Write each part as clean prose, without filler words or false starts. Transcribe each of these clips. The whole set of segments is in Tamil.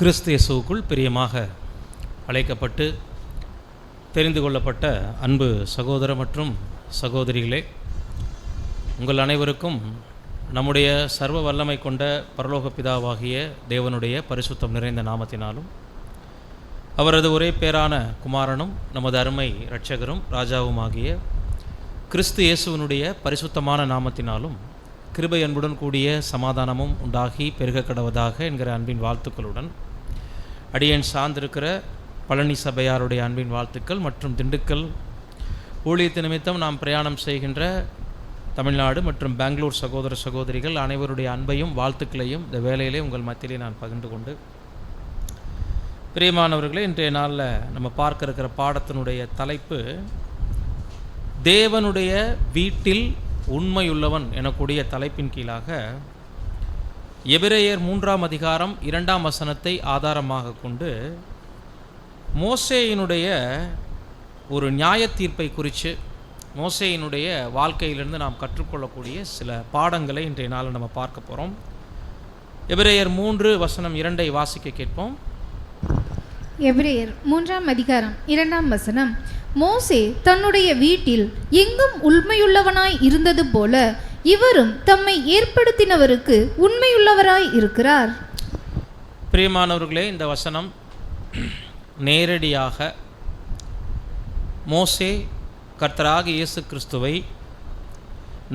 கிறிஸ்து இயேசுவுக்குள் பிரியமாக அழைக்கப்பட்டு தெரிந்து கொள்ளப்பட்ட அன்பு சகோதர மற்றும் சகோதரிகளே, உங்கள் அனைவருக்கும் நம்முடைய சர்வ வல்லமை கொண்ட பரலோக பிதாவாகிய தேவனுடைய பரிசுத்தம் நிறைந்த நாமத்தினாலும் அவரது ஒரே பேரான குமாரனும் நமது அருமை இரட்சகரும் ராஜாவுமாகிய கிறிஸ்து இயேசுவினுடைய பரிசுத்தமான நாமத்தினாலும் கிருபை அன்புடன் கூடிய சமாதானமும் உண்டாகி பெருக கடவதாக என்கிற அன்பின் வாழ்த்துக்களுடன் அடியேன் சார்ந்திருக்கிற பழனி சபையாருடைய அன்பின் வாழ்த்துக்கள் மற்றும் திண்டுக்கல் ஊழியத்து நிமித்தம் நாம் பிரயாணம் செய்கின்ற தமிழ்நாடு மற்றும் பெங்களூர் சகோதர சகோதரிகள் அனைவருடைய அன்பையும் வாழ்த்துக்களையும் இந்த வேளையிலே உங்கள் மத்தியிலே நான் பகிர்ந்து கொண்டு, பிரியமானவர்களே, இன்றைய நாளில் நம்ம பார்க்க இருக்கிற பாடத்தினுடைய தலைப்பு தேவனுடைய வீட்டில் உண்மையுள்ளவன் எனக்கூடிய தலைப்பின் கீழாக எபிரேயர் 3ஆம் அதிகாரம் 2ஆம் வசனத்தை ஆதாரமாக கொண்டு மோசேயினுடைய ஒரு நியாய தீர்ப்பை குறித்து மோசேயினுடைய வாழ்க்கையிலிருந்து நாம் கற்றுக்கொள்ளக்கூடிய சில பாடங்களை இன்றைய நாளில் நம்ம பார்க்க போகிறோம். எபிரேயர் 3 வசனம் 2ஐ வாசிக்க கேட்போம். எபிரேயர் 3ஆம் அதிகாரம் 2ஆம் வசனம், மோசே தன்னுடைய வீட்டில் எங்கும் உண்மையுள்ளவனாய் இருந்தது போல இவரும் தம்மை ஏற்படுத்தினவருக்கு உண்மையுள்ளவராய் இருக்கிறார். பிரியமானவர்களே, இந்த வசனம் நேரடியாக மோசே கர்த்தராகிய இயேசு கிறிஸ்துவை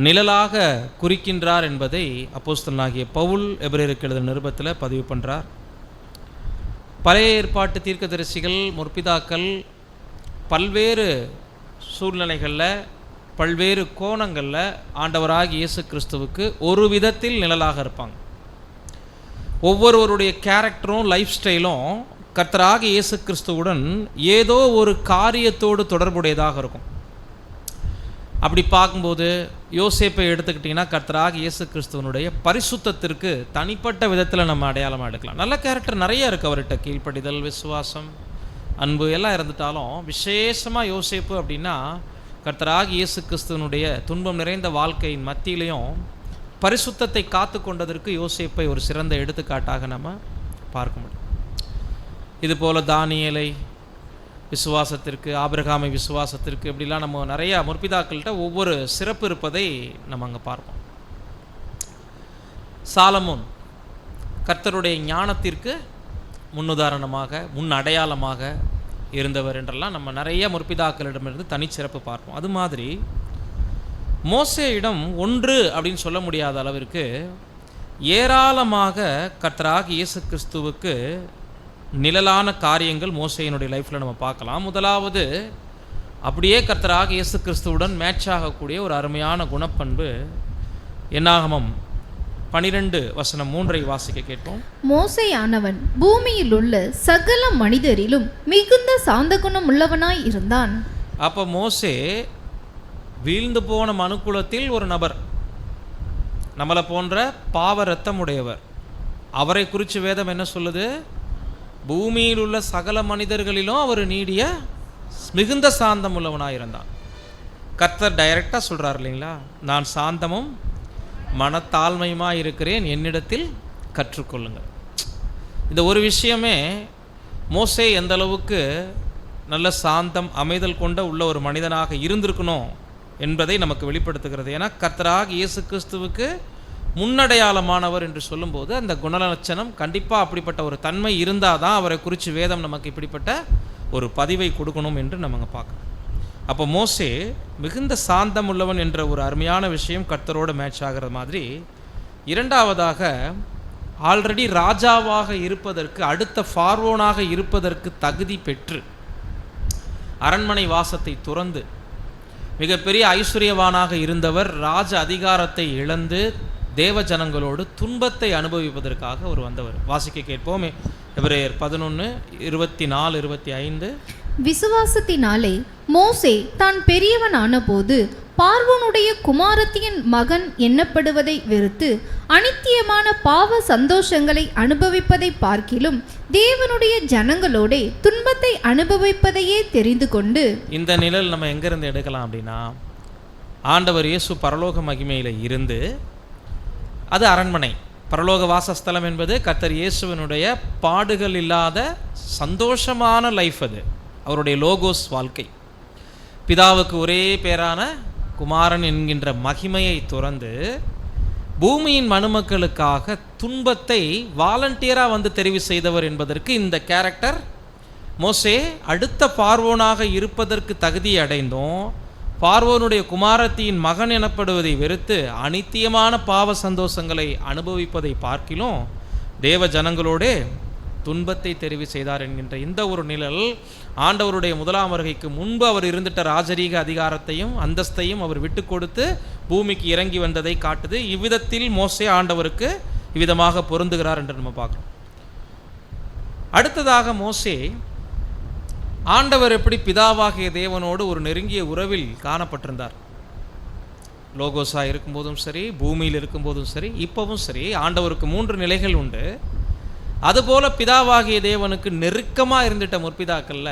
நிழலாக குறிக்கின்றார் என்பதை அப்போஸ்தலனாகிய பவுல் எபிரேயருக்கு எழுதின நிருபத்தில் பதிவு பண்ணுறார். பழைய ஏற்பாட்டு தீர்க்கதரிசிகள் முற்பிதாக்கள் பல்வேறு சூழ்நிலைகளில் பல்வேறு கோணங்களில் ஆண்டவராகிய இயேசு கிறிஸ்துவுக்கு ஒரு விதத்தில் நிழலாக இருப்பாங்க. ஒவ்வொருவருடைய கேரக்டரும் லைஃப் ஸ்டைலும் கர்த்தராகிய இயேசு கிறிஸ்துவுடன் ஏதோ ஒரு காரியத்தோடு தொடர்புடையதாக இருக்கும். அப்படி பார்க்கும்போது யோசேப்பை எடுத்துக்கிட்டிங்கன்னா கர்த்தராகிய இயேசு கிறிஸ்துவனுடைய பரிசுத்தத்திற்கு தனிப்பட்ட விதத்தில் நம்ம அடையாளமாக எடுக்கலாம். நல்ல கேரக்டர் நிறைய இருக்குது அவர்கிட்ட, கீழ்ப்படிதல், விசுவாசம், அன்பு எல்லாம் இருந்துட்டாலும் விசேஷமாக யோசேப்பு அப்படின்னா கர்த்தராகிய இயேசு கிறிஸ்துவனுடைய துன்பம் நிறைந்த வாழ்க்கையின் மத்தியிலையும் பரிசுத்தத்தை காத்து கொண்டதற்கு யோசேப்பை ஒரு சிறந்த எடுத்துக்காட்டாக நம்ம பார்க்க முடியும். இதுபோல் தானியேலை விசுவாசத்திற்கு, ஆபிரகாமை விசுவாசத்திற்கு, இப்படிலாம் நம்ம நிறையா முற்பிதாக்கள்கிட்ட ஒவ்வொரு சிறப்பு இருப்பதை நம்ம அங்கே பார்ப்போம். சாலமோன் கர்த்தருடைய ஞானத்திற்கு முன்னுதாரணமாக, முன் அடையாளமாக இருந்தவர் என்றெல்லாம் நம்ம நிறைய முற்பிதாக்களிடமிருந்து தனிச்சிறப்பு பார்ப்போம். அது மாதிரி மோசேயிடம் ஒன்று அப்படின்னு சொல்ல முடியாத அளவிற்கு ஏராளமாக கர்த்தராகிய இயேசு கிறிஸ்துவுக்கு நிழலான காரியங்கள் மோசேயினுடைய லைஃப்பில் நம்ம பார்க்கலாம். முதலாவது, அப்படியே கர்த்தராகிய இயேசு கிறிஸ்துவுடன் மேட்ச் ஆகக்கூடிய ஒரு அருமையான குணப்பண்பு என்னாகமம் 12 வசனம் 3ஐ வாசிக்க கேட்போம். மோசேயானவன் பூமியில் உள்ள சகல மனிதரிலும் மிகுந்த சாந்த குணம் உள்ளவனாய் இருந்தான். அப்போ மோசே வீழ்ந்து போன மனுக்குலத்தில் ஒரு நபர், நம்மளை போன்ற பாவ இரத்தம் உடையவர். அவரை குறித்து வேதம் என்ன சொல்லுது? பூமியில் உள்ள சகல மனிதர்களிலும் அவர் நீடிய மிகுந்த சாந்தம் உள்ளவனாக இருந்தான். கர்த்தர் டைரக்டாக சொல்கிறார் இல்லைங்களா, நான் சாந்தமும் மனத்தாழ்மையுமாக இருக்கிறேன், என்னிடத்தில் கற்றுக்கொள்ளுங்கள். இந்த ஒரு விஷயமே மோசே எந்த அளவுக்கு நல்ல சாந்தம் அமைதல் கொண்ட உள்ள ஒரு மனிதனாக இருந்திருக்கணும் என்பதை நமக்கு வெளிப்படுத்துகிறது. ஏன்னா கர்த்தராகிய இயேசு கிறிஸ்துவுக்கு முன்னடையாளமானவர் என்று சொல்லும்போது அந்த குணலட்சணம் கண்டிப்பாக அப்படிப்பட்ட ஒரு தன்மை இருந்தால் தான் அவரை குறித்து வேதம் நமக்கு இப்படிப்பட்ட ஒரு பதிவை கொடுக்கணும் என்று நம்ம பார்க்கணும். அப்போ மோசே மிகுந்த சாந்தம் உள்ளவன் என்ற ஒரு அருமையான விஷயம் கர்த்தரோடு மேட்ச் ஆகிற மாதிரி, இரண்டாவதாக ஆல்ரெடி ராஜாவாக இருப்பதற்கு, அடுத்த பார்வோனாக இருப்பதற்கு தகுதி பெற்று அரண்மனை வாசத்தை துறந்து மிகப்பெரிய ஐஸ்வர்யவானாக இருந்தவர் ராஜ அதிகாரத்தை இழந்து தேவ ஜனங்களோடு துன்பத்தை அனுபவிப்பதற்காக அவர் வந்தவர். வாசிக்க கேட்போம். எபிரேயர் 11 24 25. விசுவாசத்தினாலே மோசே தான் பெரியவனான போது பார்வோனுடைய குமாரத்தியின் மகன் எண்ணப்படுவதை வெறுத்து அனித்தியமான பாவ சந்தோஷங்களை அனுபவிப்பதை பார்க்கிலும் தேவனுடைய ஜனங்களோட துன்பத்தை அனுபவிப்பதையே தெரிந்து கொண்டு. இந்த நிழல் நம்ம எங்கிருந்து எடுக்கலாம் அப்படின்னா, ஆண்டவர் இயேசு பரலோக மகிமையில் இருந்து, அது அரண்மனை, பரலோக வாசஸ்தலம் என்பது கர்த்தர் இயேசுவினுடைய பாடுகள் இல்லாத சந்தோஷமான லைஃப். அது அவருடைய லோகோஸ் வாழ்க்கை. பிதாவுக்கு ஒரே பேரான குமாரன் என்கின்ற மகிமையை துறந்து பூமியின் மனுமக்களுக்காக துன்பத்தை வாலண்டியராக வந்து தெரிவு செய்தவர் என்பதற்கு இந்த கேரக்டர். மோசே அடுத்த பார்வோனாக இருப்பதற்கு தகுதி அடைந்தோம், பார்வோனுடைய குமாரத்தியின் மகன் எனப்படுவதை வெறுத்து அனித்தியமான பாவ சந்தோஷங்களை அனுபவிப்பதை பார்க்கிலும் தேவ ஜனங்களோடு துன்பத்தை தெரிவு செய்தார் என்கின்ற இந்த ஒரு நிழல் ஆண்டவருடைய முதலாம் வருகைக்கு முன்பு அவர் இருந்துட்ட ராஜரீக அதிகாரத்தையும் அந்தஸ்தையும் அவர் விட்டு கொடுத்து பூமிக்கு இறங்கி வந்ததை காட்டுது. இவ்விதத்தில் மோசே ஆண்டவருக்கு இவ்விதமாக பொருந்துகிறார் என்று நம்ம பார்க்கிறோம். அடுத்ததாக மோசே ஆண்டவர் எப்படி பிதாவாகிய தேவனோடு ஒரு நெருங்கிய உறவில் காணப்பட்டிருந்தார். லோகோஸா இருக்கும்போதும் சரி, பூமியில் இருக்கும்போதும் சரி, இப்பவும் சரி, ஆண்டவருக்கு 3 நிலைகள் உண்டு. அதுபோல பிதாவாகிய தேவனுக்கு நெருக்கமாக இருந்துட்ட முற்பிதாக்கள்ல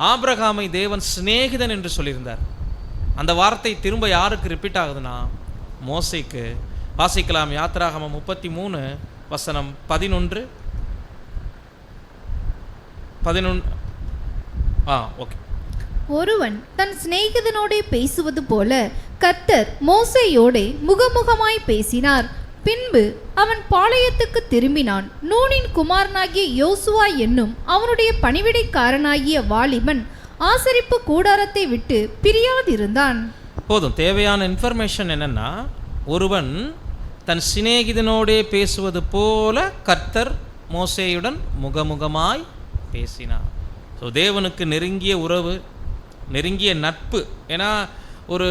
ஆபிரகாமை தேவன் சிநேகிதன் என்று சொல்லியிருந்தார். அந்த வார்த்தை திரும்ப யாருக்கு ரிப்பீட் ஆகுதுன்னா மோசேக்கு. வாசிக்கலாம் யாத்திராகமம் 33 வசனம் 11. ஓகே. ஒருவன் தன் சிநேகிதனோடே பேசுவது போல கர்த்தர் மோசேயோடே முகமுகமாய் பேசினார். பின்பு அவன் பாளையத்துக்கு திரும்பினான். நூனின் குமாரனாகிய யோசுவா என்னும் அவனுடைய பணிவிடைக்காரனாகிய வாலிபன் ஆசரிப்பு கூடாரத்தை விட்டு பிரியாதிருந்தான். போதும். தேவையான இன்ஃபர்மேஷன் என்னன்னா, ஒருவன் தன் சிநேகிதனோடே பேசுவது போல கர்த்தர் மோசேயுடன் முகமுகமாய் பேசினார். ஸோ தேவனுக்கு நெருங்கிய உறவு, நெருங்கிய நட்பு. ஏன்னா ஒரு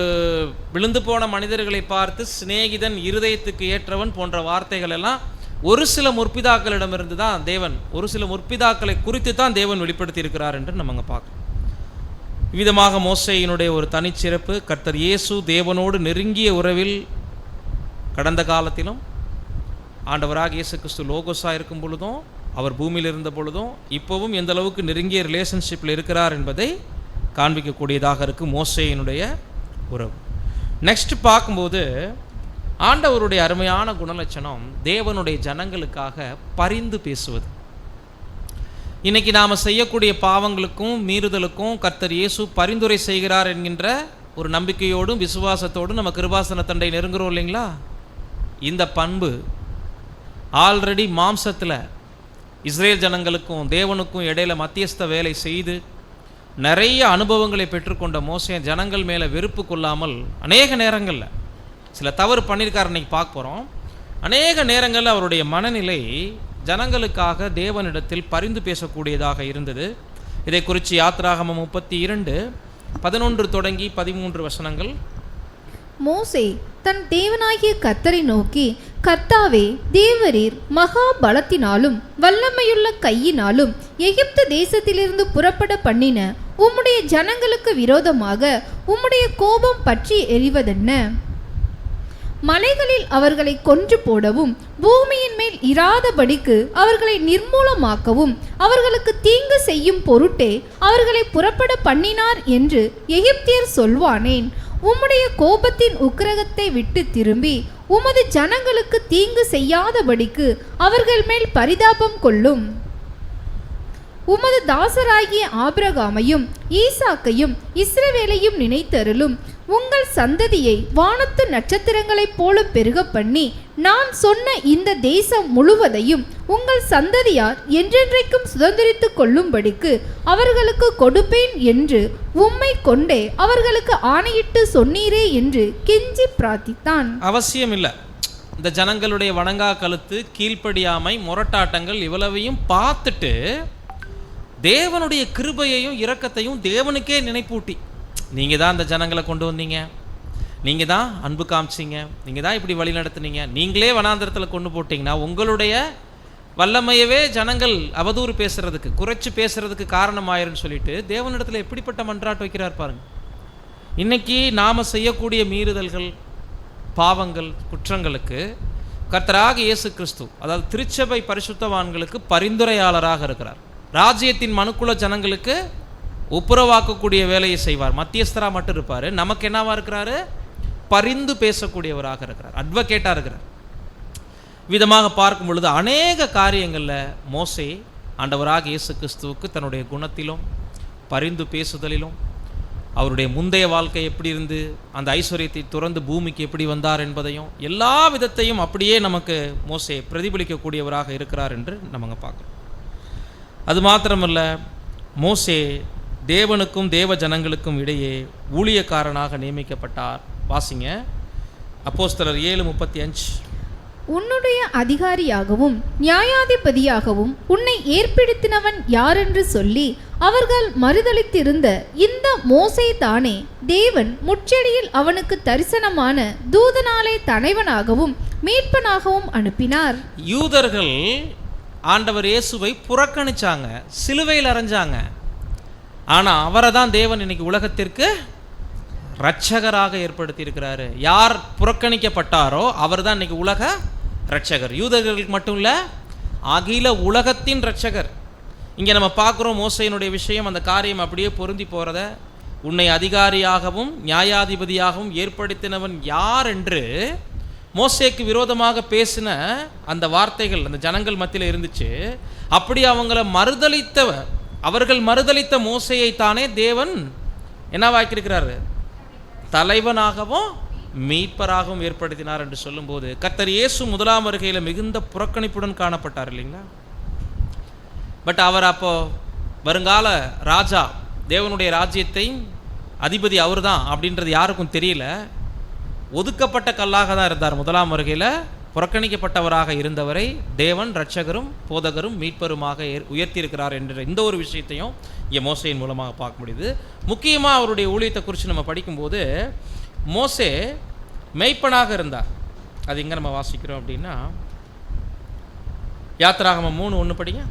விழுந்து போன மனிதர்களை பார்த்து சிநேகிதன், இருதயத்துக்கு ஏற்றவன் போன்ற வார்த்தைகள் எல்லாம் ஒரு சில முற்பிதாக்களிடமிருந்து தான் தேவன், ஒரு சில முற்பிதாக்களை குறித்து தான் தேவன் வெளிப்படுத்தி இருக்கிறார் என்று நம்ம பார்க்கணும். இவ்விதமாக மோசேயினுடைய ஒரு தனிச்சிறப்பு, கர்த்தர் இயேசு தேவனோடு நெருங்கிய உறவில் கடந்த காலத்திலும் ஆண்டவராக இயேசு கிறிஸ்து லோகோஸா இருக்கும் பொழுதும், அவர் பூமியில் இருந்த பொழுதும், இப்போவும் எந்த அளவுக்கு நெருங்கிய ரிலேஷன்ஷிப்பில் இருக்கிறார் என்பதை காண்பிக்கக்கூடியதாக இருக்குது மோசேயினுடைய உறவு. நெக்ஸ்ட் பார்க்கும்போது ஆண்டவருடைய அருமையான குணலட்சணம் தேவனுடைய ஜனங்களுக்காக பரிந்து பேசுவது. இன்னைக்கு நாம் செய்யக்கூடிய பாவங்களுக்கும் மீறுதலுக்கும் கர்த்தர் இயேசு பரிந்துரை செய்கிறார் என்கின்ற ஒரு நம்பிக்கையோடும் விசுவாசத்தோடும் நம்ம கிருபாசன தண்டை நெருங்குறோம் இல்லைங்களா? இந்த பண்பு ஆல்ரெடி மாம்சத்தில் இஸ்ரேல் ஜனங்களுக்கும் தேவனுக்கும் இடையில மத்தியஸ்த வேலை செய்து நிறைய அனுபவங்களை பெற்றுக்கொண்ட மோசே ஜனங்கள் மேலே வெறுப்பு கொள்ளாமல் அநேக நேரங்களில் சில தவறு பண்ணியிருக்காரு. இன்னைக்கு பார்க்க போகிறோம். அநேக நேரங்களில் அவருடைய மனநிலை ஜனங்களுக்காக தேவனிடத்தில் பரிந்து பேசக்கூடியதாக இருந்தது. இதை குறித்து யாத்திராகமம் 32 11 தொடங்கி 13 வசனங்கள். மோசே தன் தேவனாகிய கர்த்தரை நோக்கி, கர்த்தாவே, தேவரீர் மகா பலத்தினாலும் வல்லமையுள்ள கையினாலும் எகிப்து தேசத்திலிருந்து புறப்பட பண்ணின உம்முடைய ஜனங்களுக்கு விரோதமாக உம்முடைய கோபம் பற்றி எரிவதென்ன? மலைகளில் அவர்களை கொன்று போடவும் பூமியின் மேல் இராதபடிக்கு அவர்களை நிர்மூலமாக்கவும் அவர்களுக்கு தீங்கு செய்யும் பொருட்டே அவர்களை புறப்பட பண்ணினார் என்று எகிப்தியர் சொல்வானேன்? உம்முடைய கோபத்தின் உக்கிரகத்தை விட்டு திரும்பி உமது ஜனங்களுக்கு தீங்கு செய்யாதபடிக்கு அவர்கள் மேல் பரிதாபம் கொள்ளும். உமது தாசராகிய ஆபிரகாமையும் ஈசாக்கையும் இஸ்ரவேலையும் நினைத்தருளும். உங்கள் சந்ததியை வானத்து நட்சத்திரங்களைப் போல பெருக பண்ணி நான் சொன்ன இந்த தேசம் முழுவதையும் உங்கள் சந்ததியார் என்றென்றைக்கும் சுதந்திரித்துக் கொள்ளும்படிக்கு அவர்களுக்கு கொடுப்பேன் என்று உம்மை கொண்டே அவர்களுக்கு ஆணையிட்டு சொன்னீரே என்று கெஞ்சி பிரார்த்தித்தான். அவசியம் இல்லை. இந்த ஜனங்களுடைய வணங்கா கழுத்து, கீழ்ப்படியாமை, முரட்டாட்டங்கள் இவ்வளவையும் பார்த்துட்டு தேவனுடைய கிருபையையும் இரக்கத்தையும் தேவனுக்கே நினைப்பூட்டி, நீங்கள் தான் இந்த ஜனங்களை கொண்டு வந்தீங்க, நீங்கள் தான் அன்பு காமிச்சிங்க, நீங்கள் தான் இப்படி வழி நடத்துனீங்க, நீங்களே வனாந்திரத்தில் கொண்டு போட்டிங்கன்னா உங்களுடைய வல்லமையவே ஜனங்கள் அவதூறு பேசுறதுக்கு, குறைச்சி பேசுறதுக்கு காரணமாயிருன்னு சொல்லிட்டு தேவனிடத்தில் எப்படிப்பட்ட மன்றாட்டு வைக்கிறார் பாருங்க. இன்னைக்கு நாம் செய்யக்கூடிய மீறுதல்கள், பாவங்கள், குற்றங்களுக்கு கர்த்தராக இயேசு கிறிஸ்து, அதாவது திருச்சபை பரிசுத்தவான்களுக்கு பரிந்துரையாளராக இருக்கிறார். ராஜ்யத்தின் மனுக்குல ஜனங்களுக்கு ஒப்புரவாக்கக்கூடிய வேலையை செய்வார். மத்தியஸ்தரா மட்டும் இருப்பார். நமக்கு என்னவா இருக்கிறாரு? பரிந்து பேசக்கூடியவராக இருக்கிறார், அட்வொகேட்டாக இருக்கிறார். விதமாக பார்க்கும் பொழுது அநேக காரியங்களில் மோசே ஆண்டவராக இயேசு கிறிஸ்துவுக்கு தன்னுடைய குணத்திலும் பரிந்து பேசுதலிலும் அவருடைய முந்தைய வாழ்க்கை எப்படி இருந்து அந்த ஐஸ்வர்யத்தை துறந்து பூமிக்கு எப்படி வந்தார் என்பதையும் எல்லா விதத்தையும் அப்படியே நமக்கு மோசே பிரதிபலிக்கக்கூடியவராக இருக்கிறார் என்று நம்ம பார்க்குறோம். அது மாத்திரமல்ல, மோசே தேவனுக்கும் தேவ ஜனங்களுக்கும் இடையே ஊழியக்காரனாக நியமிக்கப்பட்டார். வாசிங்க அப்போஸ்தலர் 7:35. உன்னுடைய அதிகாரியாகவும் நியாயாதிபதியாகவும் உன்னை ஏற்படுத்தினவன் யாரென்று சொல்லி அவர்கள் மறுதலித்திருந்த இந்த மோசே தானே தேவன் முட்செடியில் அவனுக்கு தரிசனமான தூதனாலே தலைவனாகவும் மீட்பனாகவும் அனுப்பினார். யூதர்கள் ஆண்டவர் இயேசுவை புறக்கணிச்சாங்க, சிலுவையில் அறைஞ்சாங்க. ஆனால் அவரை தான் தேவன் இன்னைக்கு உலகத்திற்கு இரட்சகராக ஏற்படுத்தி இருக்கிறாரு. யார் புறக்கணிக்கப்பட்டாரோ அவர் தான் இன்னைக்கு உலக இரட்சகர். யூதர்களுக்கு மட்டும் இல்லை, அகில உலகத்தின் இரட்சகர். இங்கே நம்ம பார்க்குறோம் மோசையினுடைய விஷயம், அந்த காரியம் அப்படியே பொருந்தி போகிறத. உன்னை அதிகாரியாகவும் நியாயாதிபதியாகவும் ஏற்படுத்தினவன் யார் என்று மோசேக்கு விரோதமாக பேசின அந்த வார்த்தைகள் அந்த ஜனங்கள் மத்தியில் இருந்துச்சு. அப்படி அவர்கள் மறுதலித்த மோசையை தானே தேவன் என்னவாக்கியிருக்கிறாரு? தலைவனாகவும் மீட்பராகவும் ஏற்படுத்தினார் என்று சொல்லும்போது, கர்த்தர் இயேசு முதலாம் வருகையில் மிகுந்த புறக்கணிப்புடன் காணப்பட்டார் இல்லைங்களா? பட் அவர் அப்போ வருங்கால ராஜா, தேவனுடைய ராஜ்யத்தை அதிபதி அவர் தான் அப்படின்றது யாருக்கும் தெரியல. ஒதுக்கப்பட்ட கல்லாக தான் இருந்தார். முதலாம் வருகையில் புறக்கணிக்கப்பட்டவராக இருந்தவரை தேவன் இரட்சகரும் போதகரும் மீட்பருமாக உயர்த்தியிருக்கிறார் என்ற இந்த ஒரு விஷயத்தையும் இங்கே மோசையின் மூலமாக பார்க்க முடியுது. முக்கியமாக அவருடைய ஊழியத்தை குறித்து நம்ம படிக்கும்போது, மோசே மெய்ப்பனாக இருந்தார். அது எங்கே நம்ம வாசிக்கிறோம் அப்படின்னா, யாத்திராகமம் 3:1 படிங்க.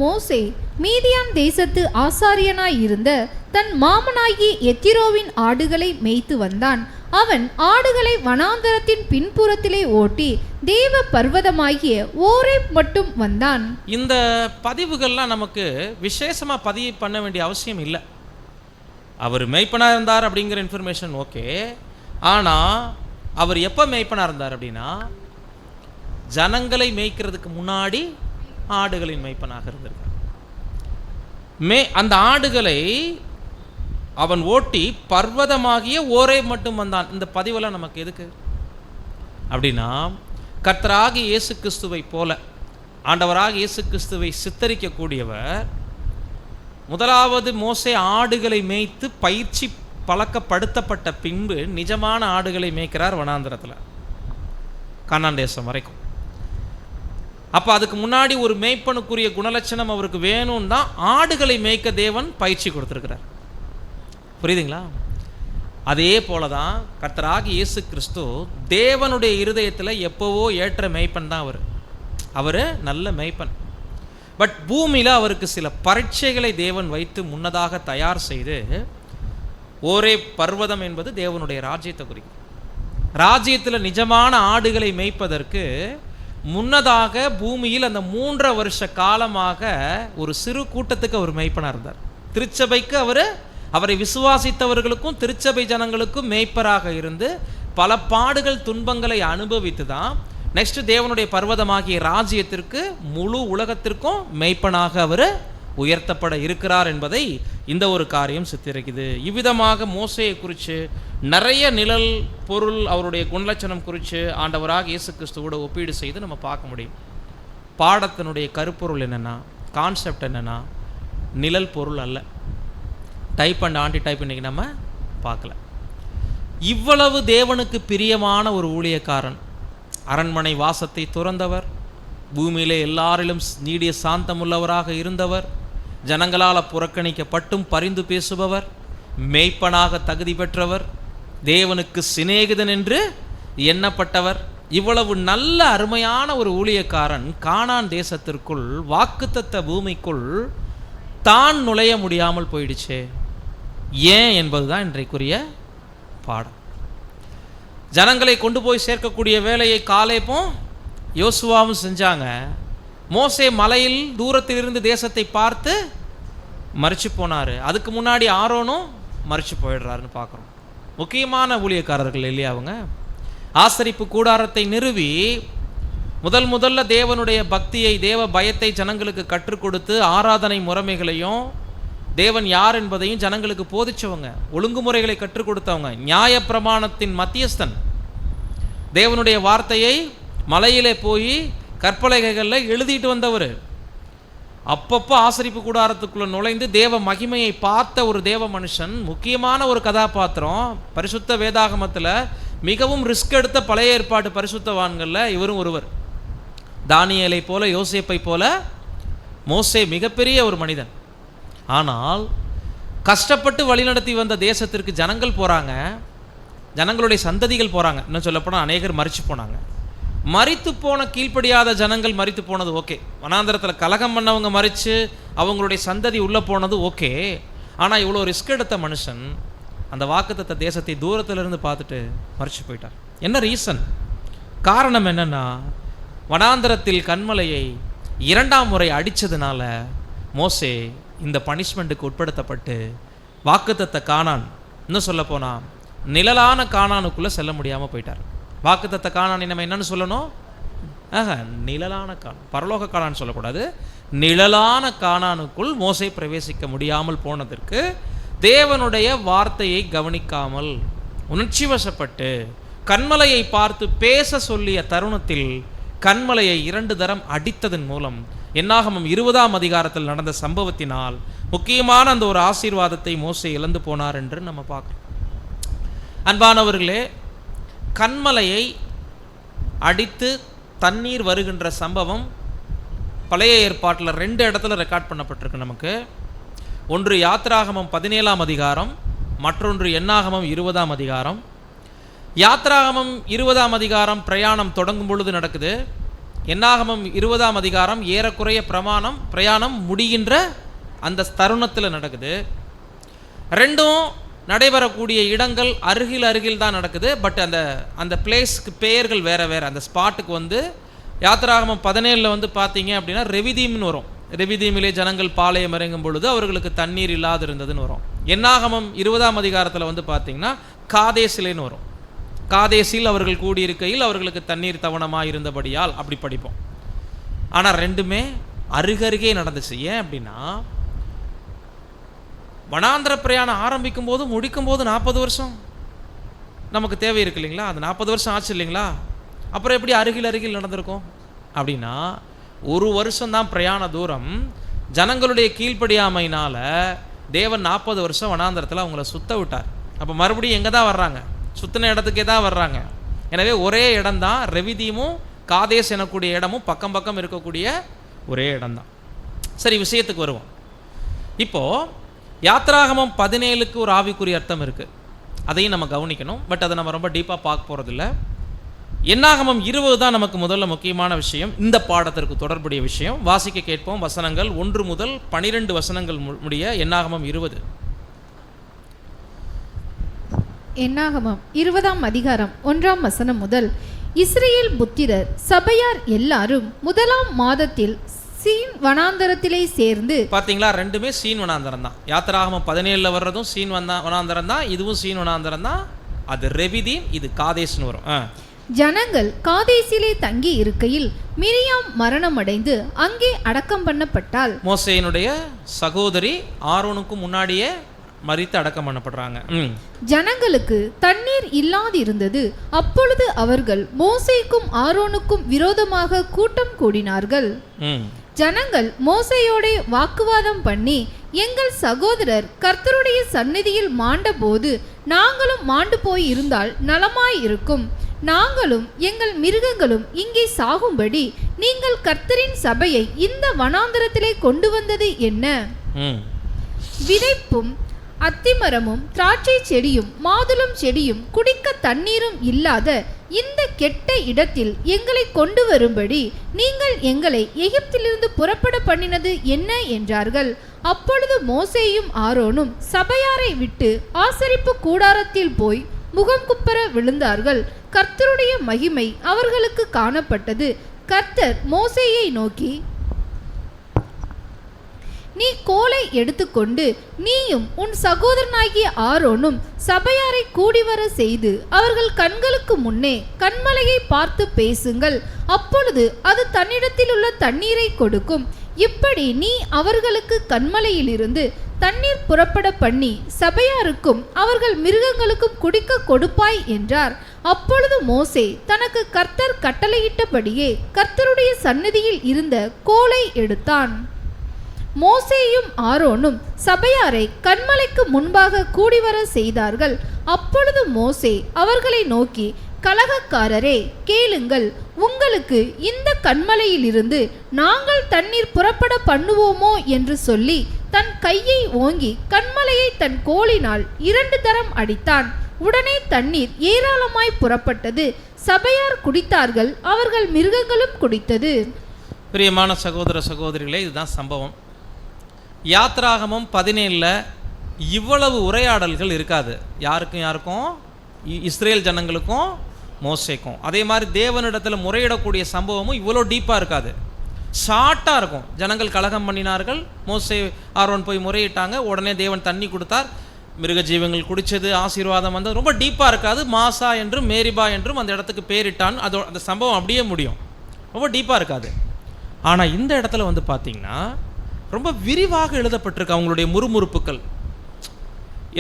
மோசே மீதியான் தேசத்து ஆசாரியனாய் இருந்த தன் மாமனாகி எத்திரோவின் ஆடுகளை மேய்த்து வந்தான். அவன் ஆடுகளை வனாந்தரத்தின் பின்புறத்திலே ஓட்டி தேவ பர்வதமாகிய ஓரேப் மட்டும் வந்தான். இந்த பதிவுகள்லாம் நமக்கு விசேஷமாக பதிவு பண்ண வேண்டிய அவசியம் இல்லை. அவர் மேய்ப்பனாக இருந்தார் அப்படிங்கிற இன்ஃபர்மேஷன் ஓகே. ஆனால் அவர் எப்போ மேய்ப்பனாக இருந்தார் அப்படின்னா, ஜனங்களை மேய்க்கிறதுக்கு முன்னாடி ஆடுகளின் மேய்ப்பனாக இருந்திருக்கார். அந்த ஆடுகளை அவன் ஓட்டி பர்வதமாகிய ஓரேப் மட்டும் வந்தான். இந்த பதிவெல்லாம் நமக்கு எதுக்கு அப்படின்னா, கர்த்தராகிய இயேசு கிறிஸ்துவை போல ஆண்டவராக இயேசு கிறிஸ்துவை சித்தரிக்கக்கூடியவர் முதலாவது மோசே ஆடுகளை மேய்த்து பயிற்சி பழக்கப்படுத்தப்பட்ட பின்பு நிஜமான ஆடுகளை மேய்க்கிறார் வனாந்தரத்தில், கானான் தேசம் வரைக்கும். அப்போ அதுக்கு முன்னாடி ஒரு மேய்ப்பனுக்குரிய குணலட்சணம் அவருக்கு வேணும்னு தான் ஆடுகளை மேய்க்க தேவன் பயிற்சி கொடுத்துருக்கிறார். புரியுதுங்களா? அதே போல தான் கர்த்தராகிய இயேசு கிறிஸ்து தேவனுடைய இருதயத்தில் எப்போவோ ஏற்ற மேய்ப்பன் தான் அவர் நல்ல மேய்ப்பன். பட் பூமியில் அவருக்கு சில பரீட்சைகளை தேவன் வைத்து முன்னதாக தயார் செய்து, ஒரே பர்வதம் என்பது தேவனுடைய ராஜ்யத்தை குறிக்கும். ராஜ்யத்தில் நிஜமான ஆடுகளை மேய்ப்பதற்கு முன்னதாக பூமியில் அந்த 3 வருஷ காலமாக ஒரு சிறு கூட்டத்துக்கு அவர் மேய்ப்பனாக இருந்தார். திருச்சபைக்கு அவரை விசுவாசித்தவர்களுக்கும் திருச்சபை ஜனங்களுக்கும் மேய்ப்பராக இருந்து பல பாடுகள் துன்பங்களை அனுபவித்து தான் நெக்ஸ்ட் தேவனுடைய பர்வதமாகிய ராஜ்யத்திற்கு முழு உலகத்திற்கும் மேய்ப்பனாக அவர் உயர்த்தப்பட இருக்கிறார் என்பதை இந்த ஒரு காரியம் சித்தரிக்குது. இவ்விதமாக மோசையை குறித்து நிறைய நிழல் பொருள் அவருடைய குணலட்சணம் குறித்து ஆண்டவராக இயேசு கிறிஸ்துவோட ஒப்பீடு செய்து நம்ம பார்க்க முடியும். பாடத்தினுடைய கருப்பொருள் என்னென்னா, கான்செப்ட் என்னென்னா, நிழல் பொருள் அல்ல. டைப் அண்ட் ஆன்டி டைப் இன்றைக்கி நம்ம பார்க்கல. இவ்வளவு தேவனுக்கு பிரியமான ஒரு ஊழியக்காரன், அரண்மனை வாசத்தை துறந்தவர், பூமியிலே எல்லாரிலும் நீடிய சாந்தமுள்ளவராக இருந்தவர், ஜனங்களால் புறக்கணிக்கப்பட்டும் பரிந்து பேசுபவர், மேய்ப்பனாக தகுதி பெற்றவர், தேவனுக்கு சிநேகிதன் என்று எண்ணப்பட்டவர், இவ்வளவு நல்ல அருமையான ஒரு ஊழியக்காரன் கானான் தேசத்திற்குள் வாக்குத்தத்த பூமிக்குள் தான் நுழைய முடியாமல் போயிடுச்சே. ஏன் என்பதுதான் இன்றைக்குரிய பாடம். ஜனங்களை கொண்டு போய் சேர்க்கக்கூடிய வேலையை காலேபும் யோசுவாவும் செஞ்சாங்க. மோசே மலையில் தூரத்திலிருந்து தேசத்தை பார்த்து மறிச்சு போனார். அதுக்கு முன்னாடி ஆரோனும் மறிச்சு போயிடுறாருன்னு பார்க்குறோம். முக்கியமான ஊழியக்காரர்கள் இல்லையா அவங்க? ஆசரிப்பு கூடாரத்தை நிறுவி முதல்ல தேவனுடைய பக்தியை, தேவ பயத்தை ஜனங்களுக்கு கற்றுக் கொடுத்து ஆராதனை முறைமைகளையும் தேவன் யார் என்பதையும் ஜனங்களுக்கு போதிச்சவங்க, ஒழுங்குமுறைகளை கற்றுக் கொடுத்தவங்க, நியாயப்பிரமாணத்தின் மத்தியஸ்தன். தேவனுடைய வார்த்தையை மலையிலே போய் கற்பலகைகளில் எழுதிட்டு வந்தவர். அப்பப்போ ஆசரிப்பு கூடாரத்துக்குள்ள நுழைந்து தேவ மகிமையை பார்த்த ஒரு தேவ மனுஷன், முக்கியமான ஒரு கதாபாத்திரம். பரிசுத்த வேதாகமத்தில் மிகவும் ரிஸ்க் எடுத்த பழைய ஏற்பாட்டு பரிசுத்தவான்களில் இவரும் ஒருவர். தானியேலை போல, யோசேப்பை போல மோசே மிகப்பெரிய ஒரு மனிதன். ஆனால் கஷ்டப்பட்டு வழிநடத்தி வந்த தேசத்திற்கு ஜனங்கள் போகிறாங்க, ஜனங்களுடைய சந்ததிகள் போகிறாங்க. இன்னும் சொல்லப்போனால் அநேகர் மரித்து போனாங்க. மரித்து போன கீழ்ப்படியாத ஜனங்கள் மரித்து போனது ஓகே, வனாந்தரத்தில் கலகம் பண்ணவங்க மரித்து அவங்களுடைய சந்ததி உள்ளே போனது ஓகே. ஆனால் இவ்வளோ ரிஸ்க் எடுத்த மனுஷன் அந்த வாக்குத்தத்த தேசத்தை தூரத்திலிருந்து பார்த்துட்டு மரித்து போயிட்டார். என்ன ரீசன்? காரணம் என்னன்னா, வனாந்தரத்தில் கன்மலையை 2ஆம் முறை அடித்ததுனால மோசே இந்த பனிஷ்மெண்ட்டுக்கு உட்படுத்தப்பட்டு வாக்குத்தத்த கானான், இன்னும் சொல்ல போனால் நிழலான கானானுக்குள்ளே செல்ல முடியாமல் போயிட்டார். வாக்குத்தத்த கானானை நம்ம என்னன்னு சொல்லணும்? நிழலான கானான், பரலோக கானான்னு சொல்லக்கூடாது. நிழலான கானானுக்குள் மோசே பிரவேசிக்க முடியாமல் போனதற்கு தேவனுடைய வார்த்தையை கவனிக்காமல் உணர்ச்சி வசப்பட்டு கன்மலையை பார்த்து பேச சொல்லிய தருணத்தில் கன்மலையை 2 தரம் அடித்ததன் மூலம் என்னாகமம் 20ஆம் அதிகாரத்தில் நடந்த சம்பவத்தினால் முக்கியமான அந்த ஒரு ஆசீர்வாதத்தை மோசே இழந்து போனார் என்று நம்ம பார்க்கிறோம். அன்பானவர்களே, கன்மலையை அடித்து தண்ணீர் வருகின்ற சம்பவம் பழைய ஏற்பாட்டில் 2 இடத்துல ரெக்கார்ட் பண்ணப்பட்டிருக்கு நமக்கு. ஒன்று யாத்ராகமம் 17ஆம் அதிகாரம், மற்றொன்று என்னாகமம் 20ஆம் அதிகாரம். யாத்ராகமம் 20ஆம் அதிகாரம் பிரயாணம் தொடங்கும் பொழுது நடக்குது. என்னாகமம் 20ஆம் அதிகாரம் ஏறக்குறைய பிரயாணம் முடிகின்ற அந்த தருணத்தில் நடக்குது. ரெண்டும் நடைபெறக்கூடிய இடங்கள் அருகில் தான் நடக்குது. பட் அந்த பிளேஸ்க்கு பெயர்கள் வேறு. அந்த ஸ்பாட்டுக்கு வந்து யாத்ராகமம் 17 வந்து பார்த்தீங்க அப்படின்னா ரெவிதீம்னு வரும். ரெவிதீமிலே ஜனங்கள் பாளையம் இறங்கும் பொழுது அவர்களுக்கு தண்ணீர் இல்லாது இருந்ததுன்னு வரும். என்னாகமம் 20ஆம் அதிகாரத்தில் வந்து பார்த்தீங்கன்னா காதேசிலேன்னு வரும். காதேசில் அவர்கள் கூடியிருக்கையில் அவர்களுக்கு தண்ணீர் தவணமாக இருந்தபடியால் அப்படி படிப்போம். ஆனால் ரெண்டுமே அருகருகே நடந்துச்சு. ஏன் அப்படின்னா, வனாந்திர பிரயாணம் ஆரம்பிக்கும் போது முடிக்கும் போது 40 வருஷம் நமக்கு தேவை இருக்கு இல்லைங்களா? அந்த 40 வருஷம் ஆச்சு இல்லைங்களா? அப்புறம் எப்படி அருகில் நடந்திருக்கும் அப்படின்னா, 1 வருஷம்தான் பிரயாண தூரம். ஜனங்களுடைய கீழ்ப்படியாமையினால தேவன் 40 வருஷம் வனாந்திரத்தில் அவங்கள சுத்த விட்டார். அப்போ மறுபடியும் எங்கே தான் வர்றாங்க? சுத்தின இடத்துக்கே தான் வர்றாங்க. எனவே ஒரே இடம்தான், ரெவிதீமும் காதேஸ் எனக்கூடிய இடமும் பக்கம் பக்கம் இருக்கக்கூடிய ஒரே இடம்தான். சரி, விஷயத்துக்கு வருவோம். இப்போது யாத்ராகமம் 17க்கு ஒரு ஆவிக்குரிய அர்த்தம் இருக்குது, அதையும் நம்ம கவனிக்கணும். பட் அதை நம்ம ரொம்ப டீப்பாக பார்க்க போகிறதில்ல. என்னாகமம் 20 தான் நமக்கு முதல்ல முக்கியமான விஷயம், இந்த பாடத்திற்கு தொடர்புடைய விஷயம். வாசிக்க கேட்போம். வசனங்கள் 1 முதல் 12 வசனங்கள் முடிய என்னாகமம் 20. என்னாகமம் 20ஆம் அதிகாரம் 1ஆம் வசனம் முதல். இஸ்ரவேல் புத்திரர் சபையார் எல்லாரும் 1ஆம் மாதத்தில் சீன் வனாந்தரத்திலே சேர்ந்து. பார்த்தீங்களா, ரெண்டுமே சீன் வனாந்தரம் தான். யாத்ராகமம் 17 வர்றதும் சீன் வனாந்தரம் தான், இதுவும் சீன் வனாந்தரம் தான். அது ரெவிதீம், இது காதேஸ்னு வரும். ஜனங்கள் காதேசிலே தங்கி இருக்கையில் மிரியாம் மரணமடைந்து அங்கே அடக்கம் பண்ணப்பட்டால். மோசேயினுடைய சகோதரி ஆரோனுக்கு முன்னாடியே மரித்து அடக்கம் பண்ணப்படுறாங்க. ஜனங்களுக்கு தண்ணீர் இல்லாதிருந்தது. அப்பொழுது அவர்கள் மோசேக்கும் ஆரோனுக்கும் விரோதமாக கூட்டம் கூடினார்கள். ஜனங்கள் மோசேயோட வாக்குவாதம் பண்ணி, எங்கள் சகோதரர் கர்த்தருடைய சந்நிதியில் மாண்டபோது நாங்களும் மாண்டு போய் இருந்தால் நலமாய் இருக்கும். நாங்களும் எங்கள் மிருகங்களும் இங்கே சாகும்படி நீங்கள் கர்த்தரின் சபையை இந்த வனாந்தரத்திலே கொண்டு வந்தது என்ன? விதைப்பும் அத்திமரமும் திராட்சை செடியும் மாதுளம் செடியும் குடிக்க தண்ணீரும் இல்லாத இந்த கெட்ட இடத்தில் எங்களை கொண்டு வரும்படி நீங்கள் எங்களை எகிப்திலிருந்து புறப்பட பண்ணினது என்ன என்றார்கள். அப்பொழுது மோசேயும் ஆரோனும் சபையாரை விட்டு ஆசரிப்பு கூடாரத்தில் போய் முகம் குப்பர விழுந்தார்கள். கர்த்தருடைய மகிமை அவர்களுக்கு காணப்பட்டது. கர்த்தர் மோசேயை நோக்கி, நீ கோலை எடுத்துக்கொண்டு நீயும் உன் சகோதரனாகிய ஆரோனும் சபையாரை கூடிவர செய்து அவர்கள் கண்களுக்கு முன்னே கன்மலையை பார்த்து பேசுங்கள். அப்பொழுது அது தன்னிடத்தில் உள்ள தண்ணீரை கொடுக்கும். இப்படி நீ அவர்களுக்கு கன்மலையிலிருந்து தண்ணீர் புறப்பட பண்ணி சபையாருக்கும் அவர்கள் மிருகங்களுக்கும் குடிக்க கொடுப்பாய் என்றார். அப்பொழுது மோசே தனக்கு கர்த்தர் கட்டளையிட்டபடியே கர்த்தருடைய சந்நிதியில் இருந்த கோலை எடுத்தான். மோசேயும் ஆரோனும் சபையாரை கன்மலைக்கு முன்பாக கூடிவர செய்தார்கள். அப்பொழுது மோசே அவர்களை நோக்கி, கலகக்காரரே, கேளுங்கள், உங்களுக்கு இந்த கன்மலையிலிருந்து நாங்கள் தண்ணீர் புறப்பட பண்ணுவோமோ என்று சொல்லி தன் கையை ஓங்கி கன்மலையை தன் கோலினால் 2 தரம் அடித்தான். உடனே தண்ணீர் ஏராளமாய் புறப்பட்டது. சபையார் குடித்தார்கள், அவர்கள் மிருகங்களும் குடித்தது. பிரியமான சகோதர சகோதரிகளே, இதுதான் சம்பவம். யாத்ராகமம் 17 இவ்வளவு உரையாடல்கள் இருக்காது. யாருக்கும் இஸ்ரேல் ஜனங்களுக்கும் மோசேக்கும். அதே மாதிரி தேவனிடத்தில் முறையிடக்கூடிய சம்பவமும் இவ்வளோ டீப்பாக இருக்காது, ஷார்ட்டாக இருக்கும். ஜனங்கள் கலகம் பண்ணினார்கள், மோசே ஆரோன் போய் முறையிட்டாங்க, உடனே தேவன் தண்ணி கொடுத்தார், மிருக ஜீவங்கள் குடித்தது, ஆசீர்வாதம் வந்தது. ரொம்ப டீப்பாக இருக்காது. மாசா என்றும் மேரிபா என்றும் அந்த இடத்துக்கு பேரிட்டான். அந்த சம்பவம் அப்படியே முடியும், ரொம்ப டீப்பாக இருக்காது. ஆனால் இந்த இடத்துல வந்து பார்த்திங்கன்னா ரொம்ப விரிவாக எழுதப்பட்டிருக்கு. அவங்களுடைய முறுமுறுப்புகள்,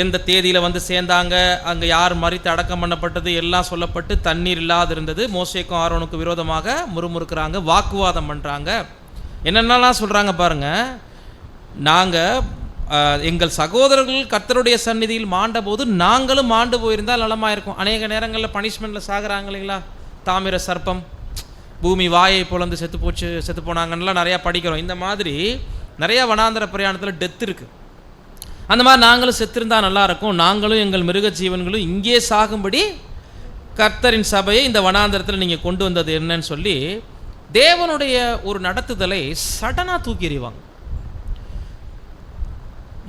எந்த தேதியில் வந்து சேர்ந்தாங்க, அங்கே யார் மரித்து அடக்கம் பண்ணப்பட்டது எல்லாம் சொல்லப்பட்டு தண்ணீர் இல்லாது இருந்தது. மோசேக்கும் ஆரோனுக்கு விரோதமாக முறுமுறுக்கிறாங்க, வாக்குவாதம் பண்ணுறாங்க, என்னென்னலாம் சொல்கிறாங்க பாருங்கள். நாங்கள் எங்கள் சகோதரர்கள் கர்த்தருடைய சந்நிதியில் மாண்ட போது நாங்களும் மாண்டு போயிருந்தால் நலமாக இருக்கும். அநேக நேரங்களில் பனிஷ்மெண்ட்டில் சாகுறாங்க இல்லைங்களா, தாமிர சர்ப்பம், பூமி வாயை பொழந்து செத்து போனாங்கன்னெலாம் நிறையா படிக்கிறோம். இந்த மாதிரி நிறையா வனாந்தர பிரயாணத்தில் டெத் இருக்குது. அந்த மாதிரி நாங்களும் செத்திருந்தால் நல்லாயிருக்கும், நாங்களும் எங்கள் மிருக ஜீவன்களும் இங்கே சாகும்படி கர்த்தரின் சபையை இந்த வனாந்தரத்தில் நீங்கள் கொண்டு வந்தது என்னன்னு சொல்லி தேவனுடைய ஒரு நடத்துதலை சடனாக தூக்கி எறிவாங்க.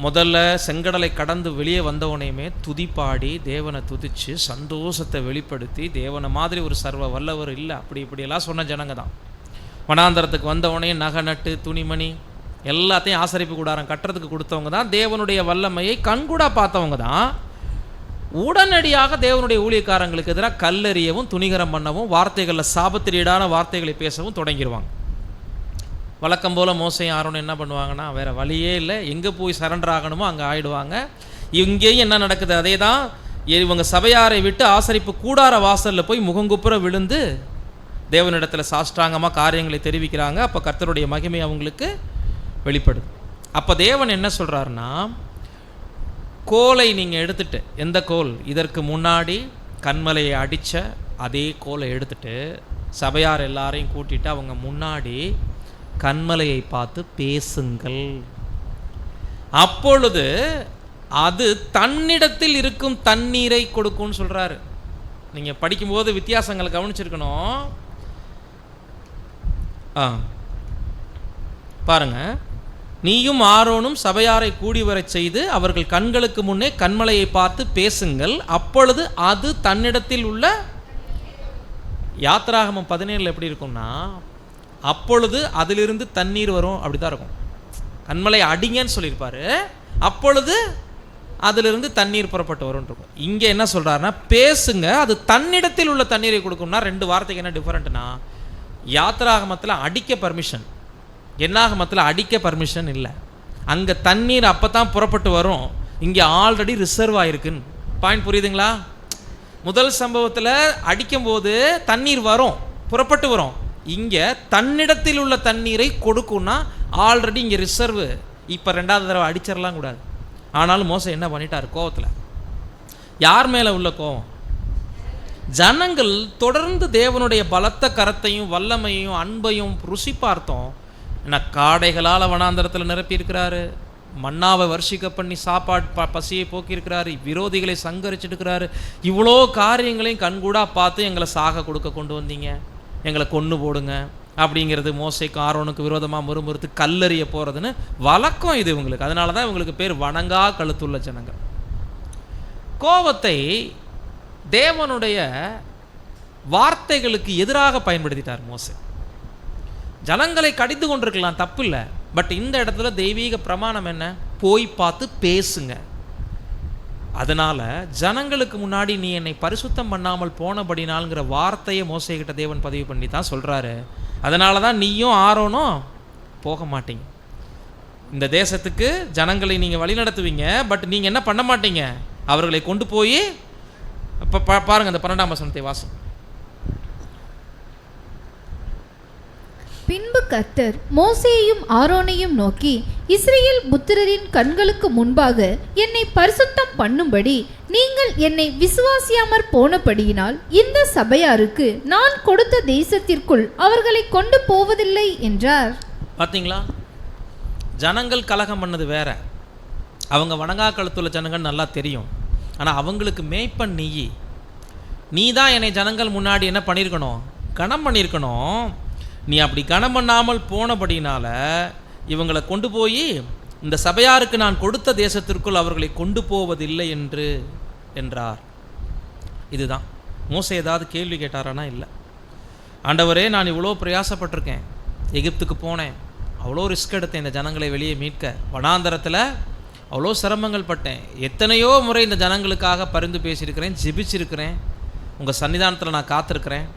முதல்ல செங்கடலை கடந்து வெளியே வந்தவனையுமே துதிப்பாடி தேவனை துதித்து சந்தோஷத்தை வெளிப்படுத்தி, தேவனை மாதிரி ஒரு சர்வ வல்லவர் இல்லை அப்படி இப்படியெல்லாம் சொன்ன ஜனங்க தான். வனாந்தரத்துக்கு வந்தவனையும் நகை நட்டு துணிமணி எல்லாத்தையும் ஆசரிப்பு கூடாரம் கட்டுறதுக்கு கொடுத்தவங்க தான், தேவனுடைய வல்லமையை கண்கூடா பார்த்தவங்க தான். உடனடியாக தேவனுடைய ஊழியக்காரங்களுக்கு எதிராக கல்லெறியவும் துணிகரம் பண்ணவும் வார்த்தைகளில் சாபத்திரீடான வார்த்தைகளை பேசவும் தொடங்கிடுவாங்க. வழக்கம் போல் மோசையும் ஆரோனும் என்ன பண்ணுவாங்கன்னா, வேறு வழியே இல்லை, எங்கே போய் சரண்டர் ஆகணுமோ அங்கே ஆயிடுவாங்க. இங்கேயும் என்ன நடக்குது அதே தான். இவங்க சபையாரை விட்டு ஆசரிப்பு கூடார வாசலில் போய் முகங்குப்புற விழுந்து தேவனிடத்தில் சாஷ்டாங்கமாக காரியங்களை தெரிவிக்கிறாங்க. அப்போ கர்த்தருடைய மகிமை அவங்களுக்கு வெளிப்படுது. அப்போ தேவன் என்ன சொல்கிறாருன்னா, கோலை நீங்கள் எடுத்துட்டு, எந்த கோல், இதற்கு முன்னாடி கன்மலையை அடித்த அதே கோலை எடுத்துட்டு சபையார் எல்லாரையும் கூட்டிட்டு அவங்க முன்னாடி கன்மலையை பார்த்து பேசுங்கள். அப்பொழுது அது தன்னிடத்தில் இருக்கும் தண்ணீரை கொடுக்கும்னு சொல்றாரு. நீங்க படிக்கும்போது வித்தியாசங்களை கவனிச்சிருக்கணும். பாருங்க, நீயும் ஆரோனும் சபையாரை கூடி வரச் செய்து அவர்கள் கண்களுக்கு முன்னே கன்மலையை பார்த்து பேசுங்கள். அப்பொழுது அது தன்னிடத்தில் உள்ள, யாத்ராகமம் 17 எப்படி இருக்கும்னா, அப்பொழுது அதிலிருந்து தண்ணீர் வரும், அப்படிதான் இருக்கும். கன்மலை அடிங்கன்னு சொல்லியிருப்பாரு, அப்பொழுது அதிலிருந்து தண்ணீர் புறப்பட்டு வரும் இருக்கும். இங்கே என்ன சொல்றாருன்னா, பேசுங்க, அது தன்னிடத்தில் உள்ள தண்ணீரை கொடுக்கும்னா. 2 வார்த்தைக்கு என்ன டிஃபரெண்ட்னா, யாத்ராகமத்தில் அடிக்க பர்மிஷன், என்னாகமத்தில் அடிக்க பர்மிஷன் இல்லை. அங்கே தண்ணீர் அப்போ தான் புறப்பட்டு வரும், இங்கே ஆல்ரெடி ரிசர்வ் ஆகிருக்குன்னு. பாயிண்ட் புரியுதுங்களா? முதல் சம்பவத்தில் அடிக்கும்போது தண்ணீர் வரும், புறப்பட்டு வரும். இங்கே தன்னிடத்தில் உள்ள தண்ணீரை கொடுக்கும்னா ஆல்ரெடி இங்கே ரிசர்வ். இப்போ 2வது தடவை அடிச்சிடலாம் கூடாது. ஆனாலும் மோசே என்ன பண்ணிட்டார் கோவத்தில்? யார் மேலே உள்ள கோவம்? ஜனங்கள் தொடர்ந்து தேவனுடைய பலத்த கரத்தையும் வல்லமையும் அன்பையும் ருசி பார்த்தோம். ஏன்னா காடைகளால் வனாந்தரத்தில் நிரப்பி இருக்கிறாரு, மன்னாவை வர்ஷிக்க பண்ணி சாப்பாடு பசியை போக்கியிருக்கிறாரு, விரோதிகளை சங்கரிச்சிருக்கிறாரு. இவ்வளோ காரியங்களையும் கண்கூடா பார்த்து எங்களை சாக கொடுக்க கொண்டு வந்தீங்க, எங்களை கொன்று போடுங்க அப்படிங்கிறது மோசேக்கு ஆரோனுக்கு விரோதமாக முறுமுறுத்து கல்லறிய போகிறதுன்னு வழக்கம் இது இவங்களுக்கு. அதனால தான் இவங்களுக்கு பேர் வணங்கா கழுத்துள்ள ஜனங்கள். கோபத்தை தேவனுடைய வார்த்தைகளுக்கு எதிராக பயன்படுத்திட்டார் மோசே. ஜனங்களை கடிந்து கொண்டிருக்கலாம், தப்பு இல்லை. பட் இந்த இடத்துல தெய்வீக பிரமாணம் என்ன? போய் பார்த்து பேசுங்க. அதனால ஜனங்களுக்கு முன்னாடி நீ என்னை பரிசுத்தம் பண்ணாமல் போனபடினால்ங்கிற வார்த்தையை மோசேகிட்ட தேவன் பதிவு பண்ணி தான் சொல்றாரு. அதனால தான் நீயும் ஆரோனும் போக மாட்டீங்க. இந்த தேசத்துக்கு ஜனங்களை நீங்கள் வழி நடத்துவீங்க, பட் நீங்கள் என்ன பண்ண மாட்டீங்க? அவர்களை கொண்டு போய் இப்போ பாருங்க, இந்த 12ஆம் வசனத்தை வாசம். பின்பு கர்த்தர் மோசேயையும் ஆரோனையும் நோக்கி, இஸ்ரவேல் புத்திரரின் கண்களுக்கு முன்பாக என்னை பரிசுத்தம் பண்ணும்படி நீங்கள் என்னை விசுவாசியாமற் போனபடியினால் இந்த சபையாருக்கு நான் கொடுத்த தேசத்திற்குள் அவர்களை கொண்டு போவதில்லை என்றார். பார்த்தீங்களா? ஜனங்கள் கலகம் பண்ணது வேற, அவங்க வணங்கா கழுத்துள்ள ஜனங்கள் நல்லா தெரியும். ஆனால் அவங்களுக்கு மேய்ப்பன் நீ தான் என்னை ஜனங்கள் முன்னாடி என்ன பண்ணியிருக்கணும்? கனம் பண்ணியிருக்கணும். நீ அப்படி கனம் பண்ணாமல் போனபடினால இவங்களை கொண்டு போய் இந்த சபையாருக்கு நான் கொடுத்த தேசத்திற்குள் அவர்களை கொண்டு போவதில்லை என்றார். இதுதான். மோசே ஏதாவது கேள்வி கேட்டாரானா? இல்லை. ஆண்டவரே, நான் இவ்வளோ பிரயாசப்பட்டிருக்கேன், எகிப்துக்கு போனேன், அவ்வளோ ரிஸ்க் எடுத்தேன் இந்த ஜனங்களை வெளியே மீட்க, வனாந்தரத்தில் அவ்வளோ சிரமங்கள் பட்டேன், எத்தனையோ முறை இந்த ஜனங்களுக்காக பரிந்து பேசியிருக்கிறேன், ஜெபிச்சிருக்கிறேன், உங்கள் சன்னிதானத்தில் நான் காத்திருக்கிறேன்,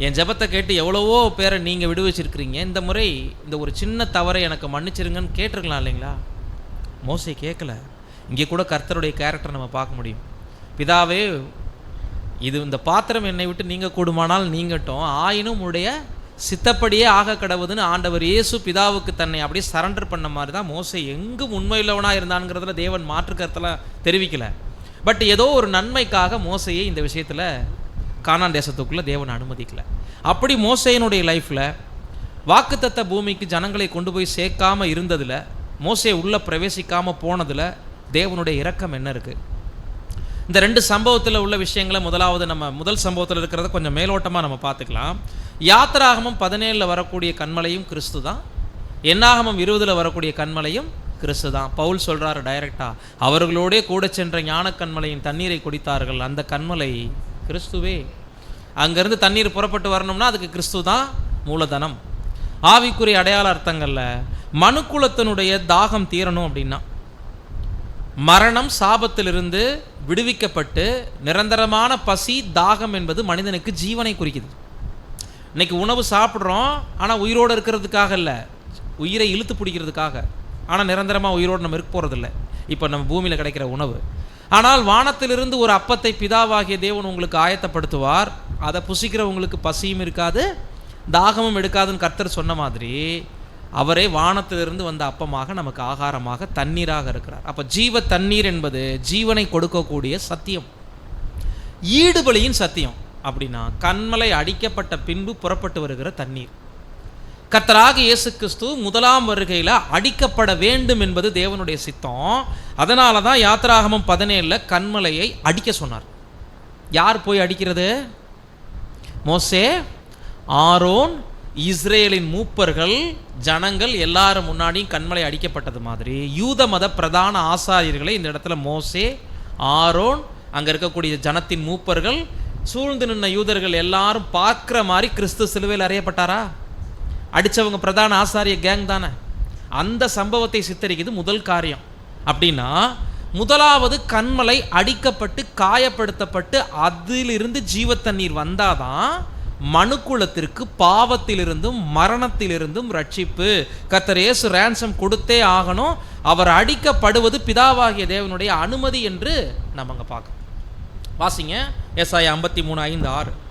என் ஜெபத்தை கேட்டு எவ்வளவோ பேரை நீங்கள் விடுவிச்சிருக்கிறீங்க, இந்த முறை இந்த ஒரு சின்ன தவறை எனக்கு மன்னிச்சிருங்கன்னு கேட்டிருக்கலாம் இல்லைங்களா? மோசே கேட்கல. இங்கே கூட கர்த்தருடைய கேரக்டர் நம்ம பார்க்க முடியும். பிதாவே, இந்த பாத்திரம் என்னை விட்டு நீங்க கூடுமானால் நீங்கட்டும், ஆயினும் உடைய சித்தப்படியே ஆக கடவுதுன்னு ஆண்டவர் இயேசு பிதாவுக்கு தன்னை அப்படியே சரண்டர் பண்ண மாதிரி தான் மோசே எங்கும் உண்மையுள்ளவனாக இருந்தான்ங்கிறதுல தேவன் மாற்று கருத்தெல்லாம் தெரிவிக்கல. பட் ஏதோ ஒரு நன்மைக்காக மோசையை இந்த விஷயத்தில் கானான் தேசத்துக்குள்ளே தேவன் அனுமதிக்கல. அப்படி மோசேயினுடைய லைஃப்பில் வாக்குத்தத்த பூமிக்கு ஜனங்களை கொண்டு போய் சேர்க்காமல் இருந்ததில், மோசே உள்ளே பிரவேசிக்காமல் போனதில் தேவனுடைய இரக்கம் என்ன இருக்குது? இந்த ரெண்டு சம்பவத்தில் உள்ள விஷயங்களை முதல் சம்பவத்தில் இருக்கிறத கொஞ்சம் மேலோட்டமாக நம்ம பார்த்துக்கலாம். யாத்திராகமம் 17 வரக்கூடிய கன்மலையும் கிறிஸ்து தான், என்னாகமம் 20 வரக்கூடிய கன்மலையும் கிறிஸ்து தான். பவுல் சொல்கிறாரு டைரக்டா, அவர்களோடே கூட சென்ற ஞான கன்மலையின் தண்ணீரை குடித்தார்கள், அந்த கன்மலை கிறிஸ்துவே. அங்கேருந்து தண்ணீர் புறப்பட்டு வரணும்னா அதுக்கு கிறிஸ்து தான் மூலதனம். ஆவிக்குரிய அடையாள அர்த்தங்களில் மனுக்குலத்தினுடைய தாகம் தீரணும் அப்படின்னா, மரணம் சாபத்திலிருந்து விடுவிக்கப்பட்டு நிரந்தரமான பசி தாகம் என்பது மனிதனுக்கு ஜீவனை குறிக்குது. இன்னைக்கு உணவு சாப்பிட்றோம், ஆனால் உயிரோடு இருக்கிறதுக்காக இல்லை, உயிரை இழுத்து பிடிக்கிறதுக்காக. ஆனால் நிரந்தரமாக உயிரோடு நம்ம இருக்க போகிறதில்லை இப்போ நம்ம பூமியில் கிடைக்கிற உணவு. ஆனால் வானத்திலிருந்து ஒரு அப்பத்தை பிதாவாகிய தேவன் உங்களுக்கு ஆயத்தப்படுத்துவார், அதை புசிக்கிறவங்களுக்கு பசியும் இருக்காது தாகமும் எடுக்காதுன்னு கர்த்தர் சொன்ன மாதிரி, அவரே வானத்திலிருந்து வந்த அப்பமாக நமக்கு ஆகாரமாக தண்ணீராக இருக்கிறார். அப்போ ஜீவ தண்ணீர் என்பது ஜீவனை கொடுக்கக்கூடிய சத்தியம், ஈடுபலியின் சத்தியம். அப்படின்னா கன்மலை அடிக்கப்பட்ட பின்பு புறப்பட்டு வருகிற தண்ணீர். கர்த்தராக இயேசு கிறிஸ்து முதலாம் வருகையில் அடிக்கப்பட வேண்டும் என்பது தேவனுடைய சித்தம். அதனால தான் யாத்திராகமம் 17 கன்மலையை அடிக்க சொன்னார். யார் போய் அடிக்கிறது? மோசே, ஆரோன், இஸ்ரேலின் மூப்பர்கள், ஜனங்கள் எல்லாரும் முன்னாடியும் கன்மலை அடிக்கப்பட்டது மாதிரி யூத மத பிரதான ஆசாரியர்களை இந்த இடத்துல மோசே, ஆரோன், அங்கே இருக்கக்கூடிய ஜனத்தின் மூப்பர்கள், சூழ்ந்து நின்ன யூதர்கள் எல்லாரும் பார்க்குற மாதிரி கிறிஸ்து சிலுவையில் அறையப்பட்டாரா? அடித்தவங்க பிரதான ஆசாரிய கேங் தானே. அந்த சம்பவத்தை சித்தரிக்குது முதல் காரியம். அப்படின்னா முதலாவது கன்மலை அடிக்கப்பட்டு காயப்படுத்தப்பட்டு அதிலிருந்து ஜீவத்தண்ணீர் வந்தாதான் மனுக்குலத்திற்கு பாவத்திலிருந்தும் மரணத்திலிருந்தும் ரட்சிப்பு. கர்த்தர் இயேசு ரேன்சம் கொடுத்தே ஆகணும். அவர் அடிக்கப்படுவது பிதாவாகிய தேவனுடைய அனுமதி என்று நம்ம அங்கே பார்க்கணும். வாசிங்க ஏசாயா 53:5-6.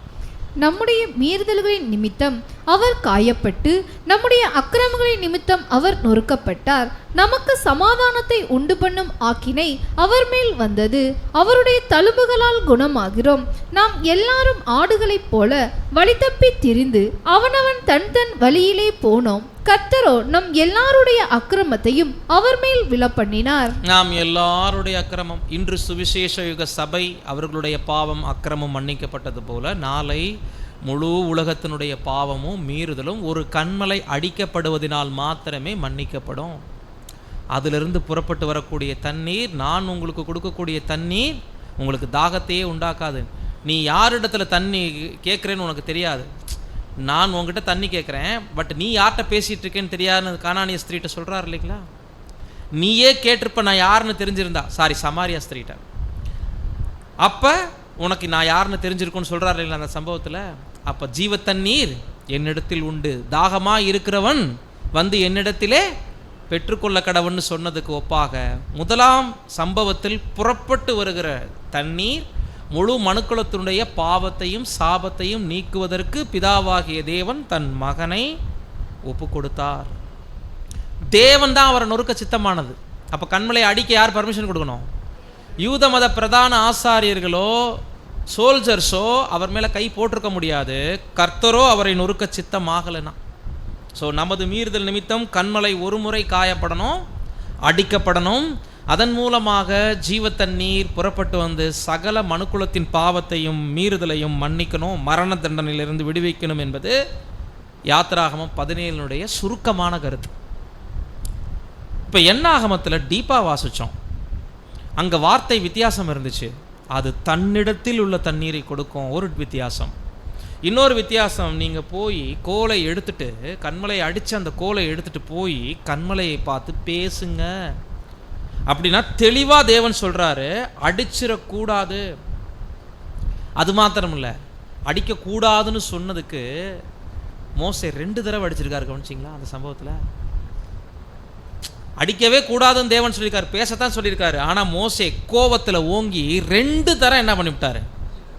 நம்முடைய மீறுதல்களின் நிமித்தம் அவர் காயப்பட்டு நம்முடைய அக்கிரமங்களின் நிமித்தம் அவர் நொறுக்கப்பட்டார், நமக்கு சமாதானத்தை உண்டு பண்ணும் ஆக்கினை அவர் மேல் வந்தது, அவருடைய தழும்புகளால் குணமாகிறோம். நாம் எல்லாரும் ஆடுகளைப் போல வழி தப்பி திரிந்து அவனவன் தன் தன் வழியிலே போனோம், கர்த்தரோ நம் எல்லாருடைய அக்கிரமத்தையும் அவர் மேல் விழப்பண்ணினார். நாம் எல்லாருடைய அக்கிரமம், இன்று சுவிசேஷ யுக சபை அவர்களுடைய பாவம் அக்கிரமம் மன்னிக்கப்பட்டது போல நாளை முழு உலகத்தினுடைய பாவமும் மீறுதலும் ஒரு கன்மலை அடிக்கப்படுவதனால் மாத்திரமே மன்னிக்கப்படும். அதிலிருந்து புறப்பட்டு வரக்கூடிய தண்ணீர், நான் உங்களுக்கு கொடுக்கக்கூடிய தண்ணீர் உங்களுக்கு தாகத்தையே உண்டாக்காது. நீ யாரிடத்துல தண்ணி கேட்குறேன்னு உனக்கு தெரியாது. நான் உங்ககிட்ட தண்ணி கேட்குறேன், பட் நீ யார்கிட்ட பேசிகிட்டு இருக்கேன்னு தெரியாதுன்னு கானானிய ஸ்திரீட்ட சொல்கிறார் இல்லைங்களா? நீயே கேட்டிருப்ப நான் யாருன்னு தெரிஞ்சிருந்தா, சாரி சமாரியா ஸ்திரீட்ட, அப்போ உனக்கு நான் யாருன்னு தெரிஞ்சிருக்குன்னு சொல்கிறார் இல்லைங்களா அந்த சம்பவத்தில். அப்போ ஜீவ தண்ணீர் என்னிடத்தில் உண்டு, தாகமாக இருக்கிறவன் வந்து என்னிடத்திலே பெற்றுக்கொள்ள கடவுன்னு சொன்னதுக்கு ஒப்பாக முதலாம் சம்பவத்தில் புறப்பட்டு வருகிற தண்ணீர் முழு மனுக்குலத்தினுடைய பாவத்தையும் சாபத்தையும் நீக்குவதற்கு பிதாவாகிய தேவன் தன் மகனை ஒப்பு கொடுத்தார். தேவன் தான் அவரை நொறுக்க சித்தமானது. அப்போ கண்மலையை அடிக்க யார் பர்மிஷன் கொடுக்கணும்? யூத மத பிரதான ஆசாரியர்களோ சோல்ஜர்ஸோ அவர் மேலே கை போட்டிருக்க முடியாது, கர்த்தரோ அவரை நொறுக்க சித்தமாகலைன்னா. ஸோ நமது மீறுதல் நிமித்தம் கண்மலை ஒரு முறை காயப்படணும், அடிக்கப்படணும், அதன் மூலமாக ஜீவ தண்ணீர் புறப்பட்டு வந்து சகல மனுக்குலத்தின் பாவத்தையும் மீறுதலையும் மன்னிக்கணும், மரண தண்டனையிலிருந்து விடுவிக்கணும் என்பது யாத்திராகமம் 17 சுருக்கமான கருத்து. இப்போ என்னாகமத்தில் டீப்பாக வாசித்தோம், அங்கே வார்த்தை வித்தியாசம் இருந்துச்சு. அது தன்னிடத்தில் உள்ள தண்ணீரை கொடுக்கும், ஒரு வித்தியாசம். இன்னொரு வித்தியாசம், நீங்கள் போய் கோலை எடுத்துட்டு கண்மலையை அடித்து அந்த கோலை எடுத்துட்டு போய் கண்மலையை பார்த்து பேசுங்க அப்படின்னா தெளிவாக தேவன் சொல்கிறாரு, அடிச்சிடக்கூடாது. அது மாத்திரம் இல்லை, அடிக்கக்கூடாதுன்னு சொன்னதுக்கு மோசே 2 தடவை அடிச்சிருக்காரு. கவனிச்சிங்களா அந்த சம்பவத்தில்? அடிக்கவே கூடாதுன்னு தேவன் சொல்லியிருக்காரு, பேசத்தான் சொல்லியிருக்காரு. ஆனால் மோசே கோவத்தில் ஓங்கி 2 தடவை என்ன பண்ணிவிட்டாரு?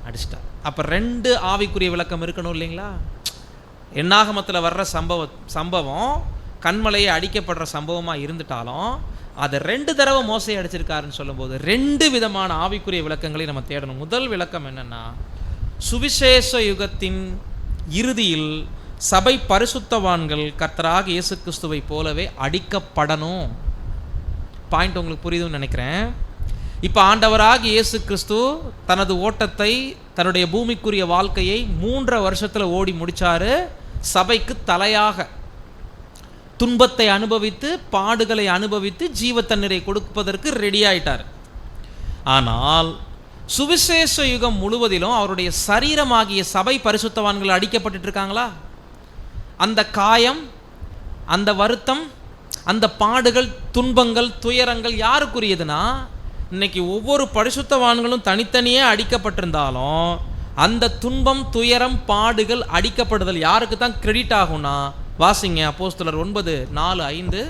அடிச்சிட்டார். அப்போ 2 ஆவிக்குரிய விளக்கம் இருக்கணும் இல்லைங்களா? என்னாகமத்தில் வர்ற சம்பவம் கண்மலையை அடிக்கப்படுற சம்பவமாக இருந்துட்டாலும் அதை 2 தடவை மோசையை அடிச்சிருக்காருன்னு சொல்லும்போது 2 விதமான ஆவிக்குரிய விளக்கங்களை நம்ம தேடணும். முதல் விளக்கம் என்னன்னா, சுவிசேஷ யுகத்தின் இறுதியில் சபை பரிசுத்தவான்கள் கர்த்தராக இயேசு கிறிஸ்துவை போலவே அடிக்கப்படணும். பாயிண்ட் உங்களுக்கு புரியுதுன்னு நினைக்கிறேன். இப்போ ஆண்டவராக இயேசு கிறிஸ்து தனது ஓட்டத்தை, தன்னுடைய பூமிக்குரிய வாழ்க்கையை 3 வருஷத்தில் ஓடி முடிச்சாரு. சபைக்கு தலையாக துன்பத்தை அனுபவித்து பாடுகளை அனுபவித்து ஜீவ தண்ணீரை கொடுப்பதற்கு ரெடி ஆயிட்டார். ஆனால் சுவிசேஷ யுகம் முழுவதிலும் அவருடைய சரீரமாகிய சபை பரிசுத்தவான்கள் அடிக்கப்பட்டு இருக்காங்களா? அந்த காயம், அந்த வருத்தம், அந்த பாடுகள், துன்பங்கள், துயரங்கள் யாருக்குரியதுன்னா, இன்னைக்கு ஒவ்வொரு பரிசுத்தவான்களும் தனித்தனியே அடிக்கப்பட்டிருந்தாலும் அந்த துன்பம், துயரம், பாடுகள், அடிக்கப்படுதல் யாருக்கு தான் கிரெடிட் ஆகும்னா, வாசிங்க அப்போஸ்தலர் 9:4-5.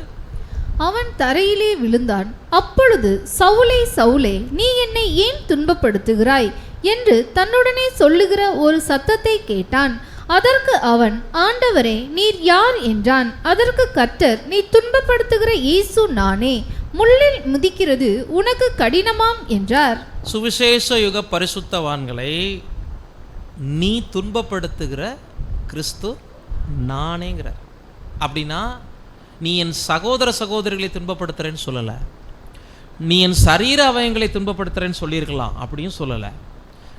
அவன் தரையிலே விழுந்தான். அப்பொழுது சவுலே, சவுலே, நீ என்னை ஏன் துன்பப்படுத்துகிறாய் என்று தன்னுடனே சொல்லுகிற ஒரு சத்தத்தை கேட்டான். அதற்கு அவன், ஆண்டவரே, நீர் யார் என்றான். அதற்கு கர்த்தர், நீ துன்பப்படுத்துகிற இயேசு நானே, முள்ளில் மிதிக்கிறது உனக்கு கடினமாம் என்றார். சுவிசேஷ யுக பரிசுத்தவான்களை நீ துன்பப்படுத்துகிற கிறிஸ்து நானேங்கிறார். அப்படின்னா நீ என் சகோதர சகோதரிகளை துன்பப்படுத்துறேன்னு சொல்லலை, நீ என் சரீர அவயங்களை துன்பப்படுத்துறேன்னு சொல்லியிருக்கலாம், அப்படியும் சொல்லலை,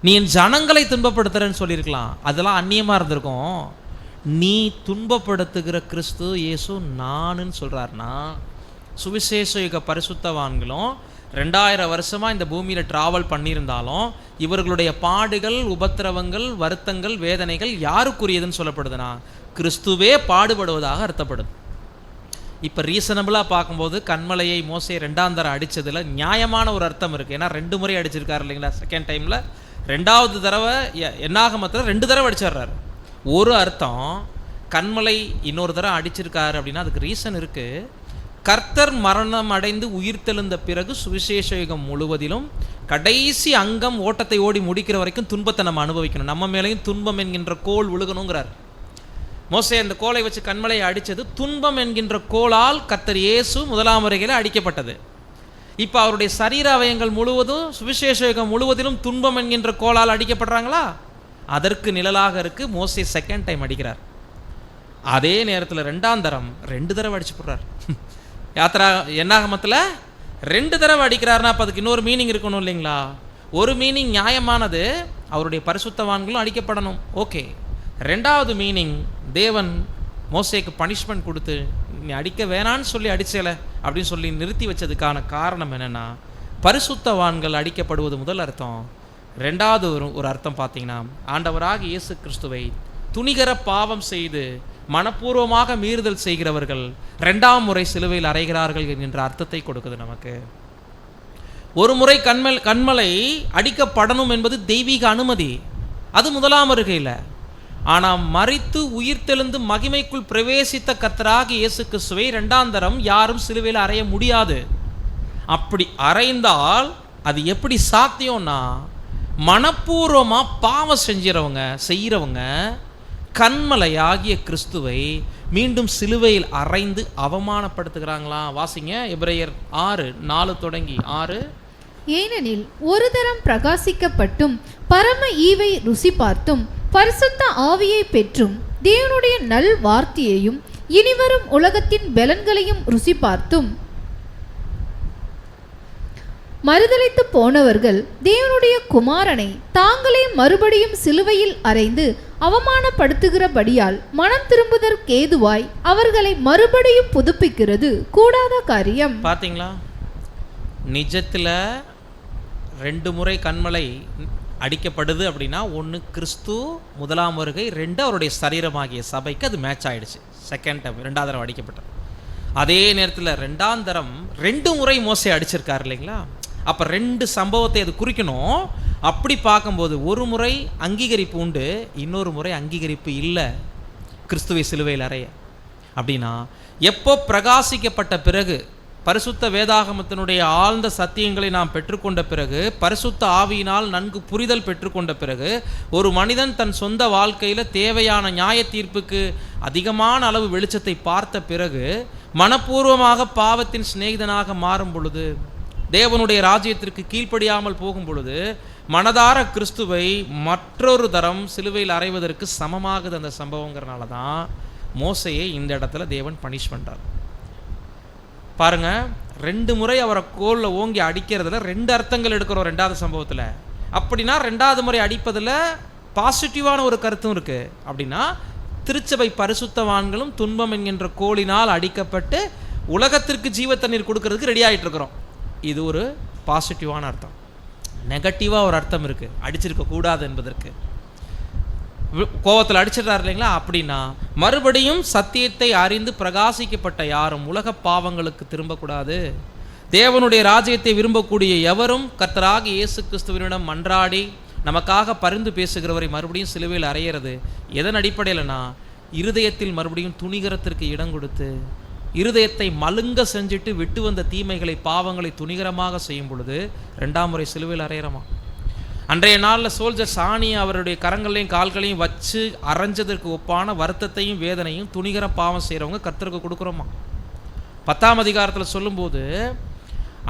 நீ என் ஜனங்களை துன்பப்படுத்துறேன்னு சொல்லியிருக்கலாம், அதெல்லாம் அந்நியமாக இருந்திருக்கும். நீ துன்பப்படுத்துகிற கிறிஸ்து இயேசு நானுன்னு சொல்கிறாருன்னா, சுவிசேஷ யுக பரிசுத்தவான்களும் 2000 வருஷமாக இந்த பூமியில் ட்ராவல் பண்ணியிருந்தாலும் இவர்களுடைய பாடுகள், உபத்திரவங்கள், வருத்தங்கள், வேதனைகள் யாருக்குரியதுன்னு சொல்லப்படுதுன்னா கிறிஸ்துவே பாடுபடுவதாக அர்த்தப்படுது. இப்போ ரீசனபிளாக பார்க்கும்போது கண்மலையை மோசே 2ஆம் தரம் அடித்ததில் நியாயமான ஒரு அர்த்தம் இருக்குது. ஏன்னா 2 முறை அடிச்சிருக்காரு இல்லைங்களா? செகண்ட் டைமில் 2வது தடவை என்னாகமத்தில் 2 தடவை அடிச்சிடுறாரு. ஒரு அர்த்தம், கண்மலை இன்னொரு தடவை அடிச்சிருக்காரு அப்படின்னா அதுக்கு ரீசன் இருக்குது. கர்த்தர் மரணம் அடைந்து உயிர்த்தெழுந்த பிறகு சுவிசேஷ யுகம் முழுவதிலும் கடைசி அங்கம் ஓட்டத்தை ஓடி முடிக்கிற வரைக்கும் துன்பத்தை நம்ம அனுபவிக்கணும். நம்ம மேலேயும் துன்பம் என்கின்ற கோல் விழுகணுங்கிறார். மோசே அந்த கோலை வச்சு கண்மலையை அடித்தது துன்பம் என்கின்ற கோலால் கர்த்தர் இயேசு 1ஆம் வருகையில் அடிக்கப்பட்டது. இப்போ அவருடைய சரீர அவயங்கள் முழுவதும் சுவிசேஷ யுகம் முழுவதிலும் துன்பம் என்கின்ற கோலால் அடிக்கப்படுறாங்களா? அதற்கு நிழலாக இருக்கு மோசே செகண்ட் டைம் அடிக்கிறார். அதே நேரத்தில் 2ஆம் தரம் 2 தடவை அடிச்சு போடுறார். யாத்திரா என்னாகமத்தில் 2 தடவை அடிக்கிறாருன்னா அப்போ அதுக்கு இன்னொரு மீனிங் இருக்கணும் இல்லைங்களா? ஒரு மீனிங் நியாயமானது, அவருடைய பரிசுத்தவான்களும் அடிக்கப்படணும், ஓகே. 2வது மீனிங், தேவன் மோசேக்கு பனிஷ்மெண்ட் கொடுத்து நீ அடிக்க வேணான்னு சொல்லி அடிச்சல அப்படின்னு சொல்லி நிறுத்தி வச்சதுக்கான காரணம் என்னென்னா, பரிசுத்தவான்கள் அடிக்கப்படுவது முதல் அர்த்தம். 2வது ஒரு அர்த்தம் பார்த்தீங்கன்னா, ஆண்டவராக இயேசு கிறிஸ்துவை துணிகர பாவம் செய்து மனப்பூர்வமாக மீறுதல் செய்கிறவர்கள் 2ஆம் முறை சிலுவையில் அறைகிறார்கள் என்கின்ற அர்த்தத்தை கொடுக்குது நமக்கு. ஒரு முறை கண்மலை அடிக்கப்படணும் என்பது தெய்வீக அனுமதி, அது 1ஆம் வருகையில். ஆனால் மரித்து உயிர்த்தெழுந்து மகிமைக்குள் பிரவேசித்த கர்த்தராகிய இயேசு கிறிஸ்துவை 2ஆம் தரம் யாரும் சிலுவையில் அறைய முடியாது. அப்படி அறைந்தால் அது எப்படி சாத்தியம்னா, மனப்பூர்வமாக பாவம் செய்கிறவங்க கண்மலையாகிய கிறிஸ்துவை மீண்டும் சிலுவையில் அறைந்து அவமானப்படுத்துகிறாங்களாம். வாசிங்க, எபிரேயர் 6:4 தொடங்கி 6. ஏனெனில் ஒரு தரம் பிரகாசிக்கப்பட்டும் பரம ஈவை ருசி பார்த்தும் பரிசுத்த ஆவியை பெற்றும் தேவனுடைய நல் வார்த்தையையும் இனிவரும் உலகத்தின் பலன்களையும் ருசி பார்த்தும் மறுதலித்து போனவர்கள் தேவனுடைய குமாரனை தாங்களே மறுபடியும் சிலுவையில் அறைந்து அவமானப்படுத்துகிறபடியால் மனம் திரும்புதற்கேதுவாய் அவர்களை மறுபடியும் புதுப்பிக்கிறது கூடாத காரியம். பாத்தீங்களா, நிஜத்தில் 2 முறை கண்மலை அடிக்கப்படுது அப்படின்னா, 1 கிறிஸ்து 1ஆம் வருகை, 2 அவருடைய சரீரமாகிய சபைக்கு அது மேட்ச் ஆகிடுச்சு. 2ஆம் தரம் அடிக்கப்பட்டது. அதே நேரத்தில் 2ஆம் தரம் 2 முறை மோசே அடிச்சிருக்காரு இல்லைங்களா? அப்போ 2 சம்பவத்தை அது குறிக்கணும். அப்படி பார்க்கும்போது ஒரு முறை அங்கீகரிப்பு உண்டு, இன்னொரு முறை அங்கீகரிப்பு இல்லை கிறிஸ்துவை சிலுவையில் அறைய. அப்படின்னா எப்போ பிரகாசிக்கப்பட்ட பிறகு, பரிசுத்த வேதாகமத்தினுடைய ஆழ்ந்த சத்தியங்களை நாம் பெற்றுக்கொண்ட பிறகு, பரிசுத்த ஆவியினால் நன்கு புரிதல் பெற்றுக்கொண்ட பிறகு, ஒரு மனிதன் தன் சொந்த வாழ்க்கையில் தேவையான நியாய தீர்ப்புக்கு அதிகமான அளவு வெளிச்சத்தை பார்த்த பிறகு, மனப்பூர்வமாக பாவத்தின் சிநேகிதனாக மாறும் பொழுது, தேவனுடைய ராஜ்யத்திற்கு கீழ்ப்படியாமல் போகும் பொழுது, மனதார கிறிஸ்துவை மற்றொரு தரம் சிலுவையில் அறைவதற்கு சமமாகுது அந்த சம்பவங்கிறனால தான் மோசையை இந்த இடத்துல தேவன் பனிஷ் பண்ணுறார். பாருங்க, 2 முறை அவரை கோலில் ஓங்கி அடிக்கிறதுல 2 அர்த்தங்கள் எடுக்கிறோம் 2வது சம்பவத்தில். அப்படின்னா 2வது முறை அடிப்பதில் பாசிட்டிவான ஒரு கருத்தும் இருக்கு. அப்படின்னா திருச்சபை பரிசுத்தவான்களும் துன்பம் என்கின்ற கோலினால் அடிக்கப்பட்டு உலகத்திற்கு ஜீவ தண்ணீர் கொடுக்கறதுக்கு ரெடி ஆகிட்டு இருக்கிறோம். இது ஒரு பாசிட்டிவான அர்த்தம். நெகட்டிவாக ஒரு அர்த்தம் இருக்குது, அடிச்சிருக்க கூடாது என்பதற்கு. கோபத்தில் அடிச்சிடறாரு இல்லைங்களா? அப்படின்னா மறுபடியும் சத்தியத்தை அறிந்து பிரகாசிக்கப்பட்ட யாரும் உலக பாவங்களுக்கு திரும்பக்கூடாது. தேவனுடைய ராஜ்யத்தை விரும்பக்கூடிய எவரும் கர்த்தராகிய இயேசு கிறிஸ்துவினிடம் மன்றாடி நமக்காக பரிந்து பேசுகிறவரை மறுபடியும் சிலுவையில் அறையிறது எதன் அடிப்படையில்னா, இருதயத்தில் மறுபடியும் துணிகரத்திற்கு இடம் கொடுத்து, இருதயத்தை மழுங்க செஞ்சுட்டு விட்டு வந்த தீமைகளை பாவங்களை துணிகரமாக செய்யும் பொழுது 2ஆம் முறை சிலுவையில் அறையிறமா. அன்றைய நாளில் சோல்ஜர் சாணியை அவருடைய கரங்களையும் கால்களையும் வச்சு அரைஞ்சதற்கு ஒப்பான வருத்தத்தையும் வேதனையும் துணிகர பாவம் செய்கிறவங்க கர்த்தருக்கு கொடுக்குறோமா. 10ஆம் அதிகாரத்தில் சொல்லும்போது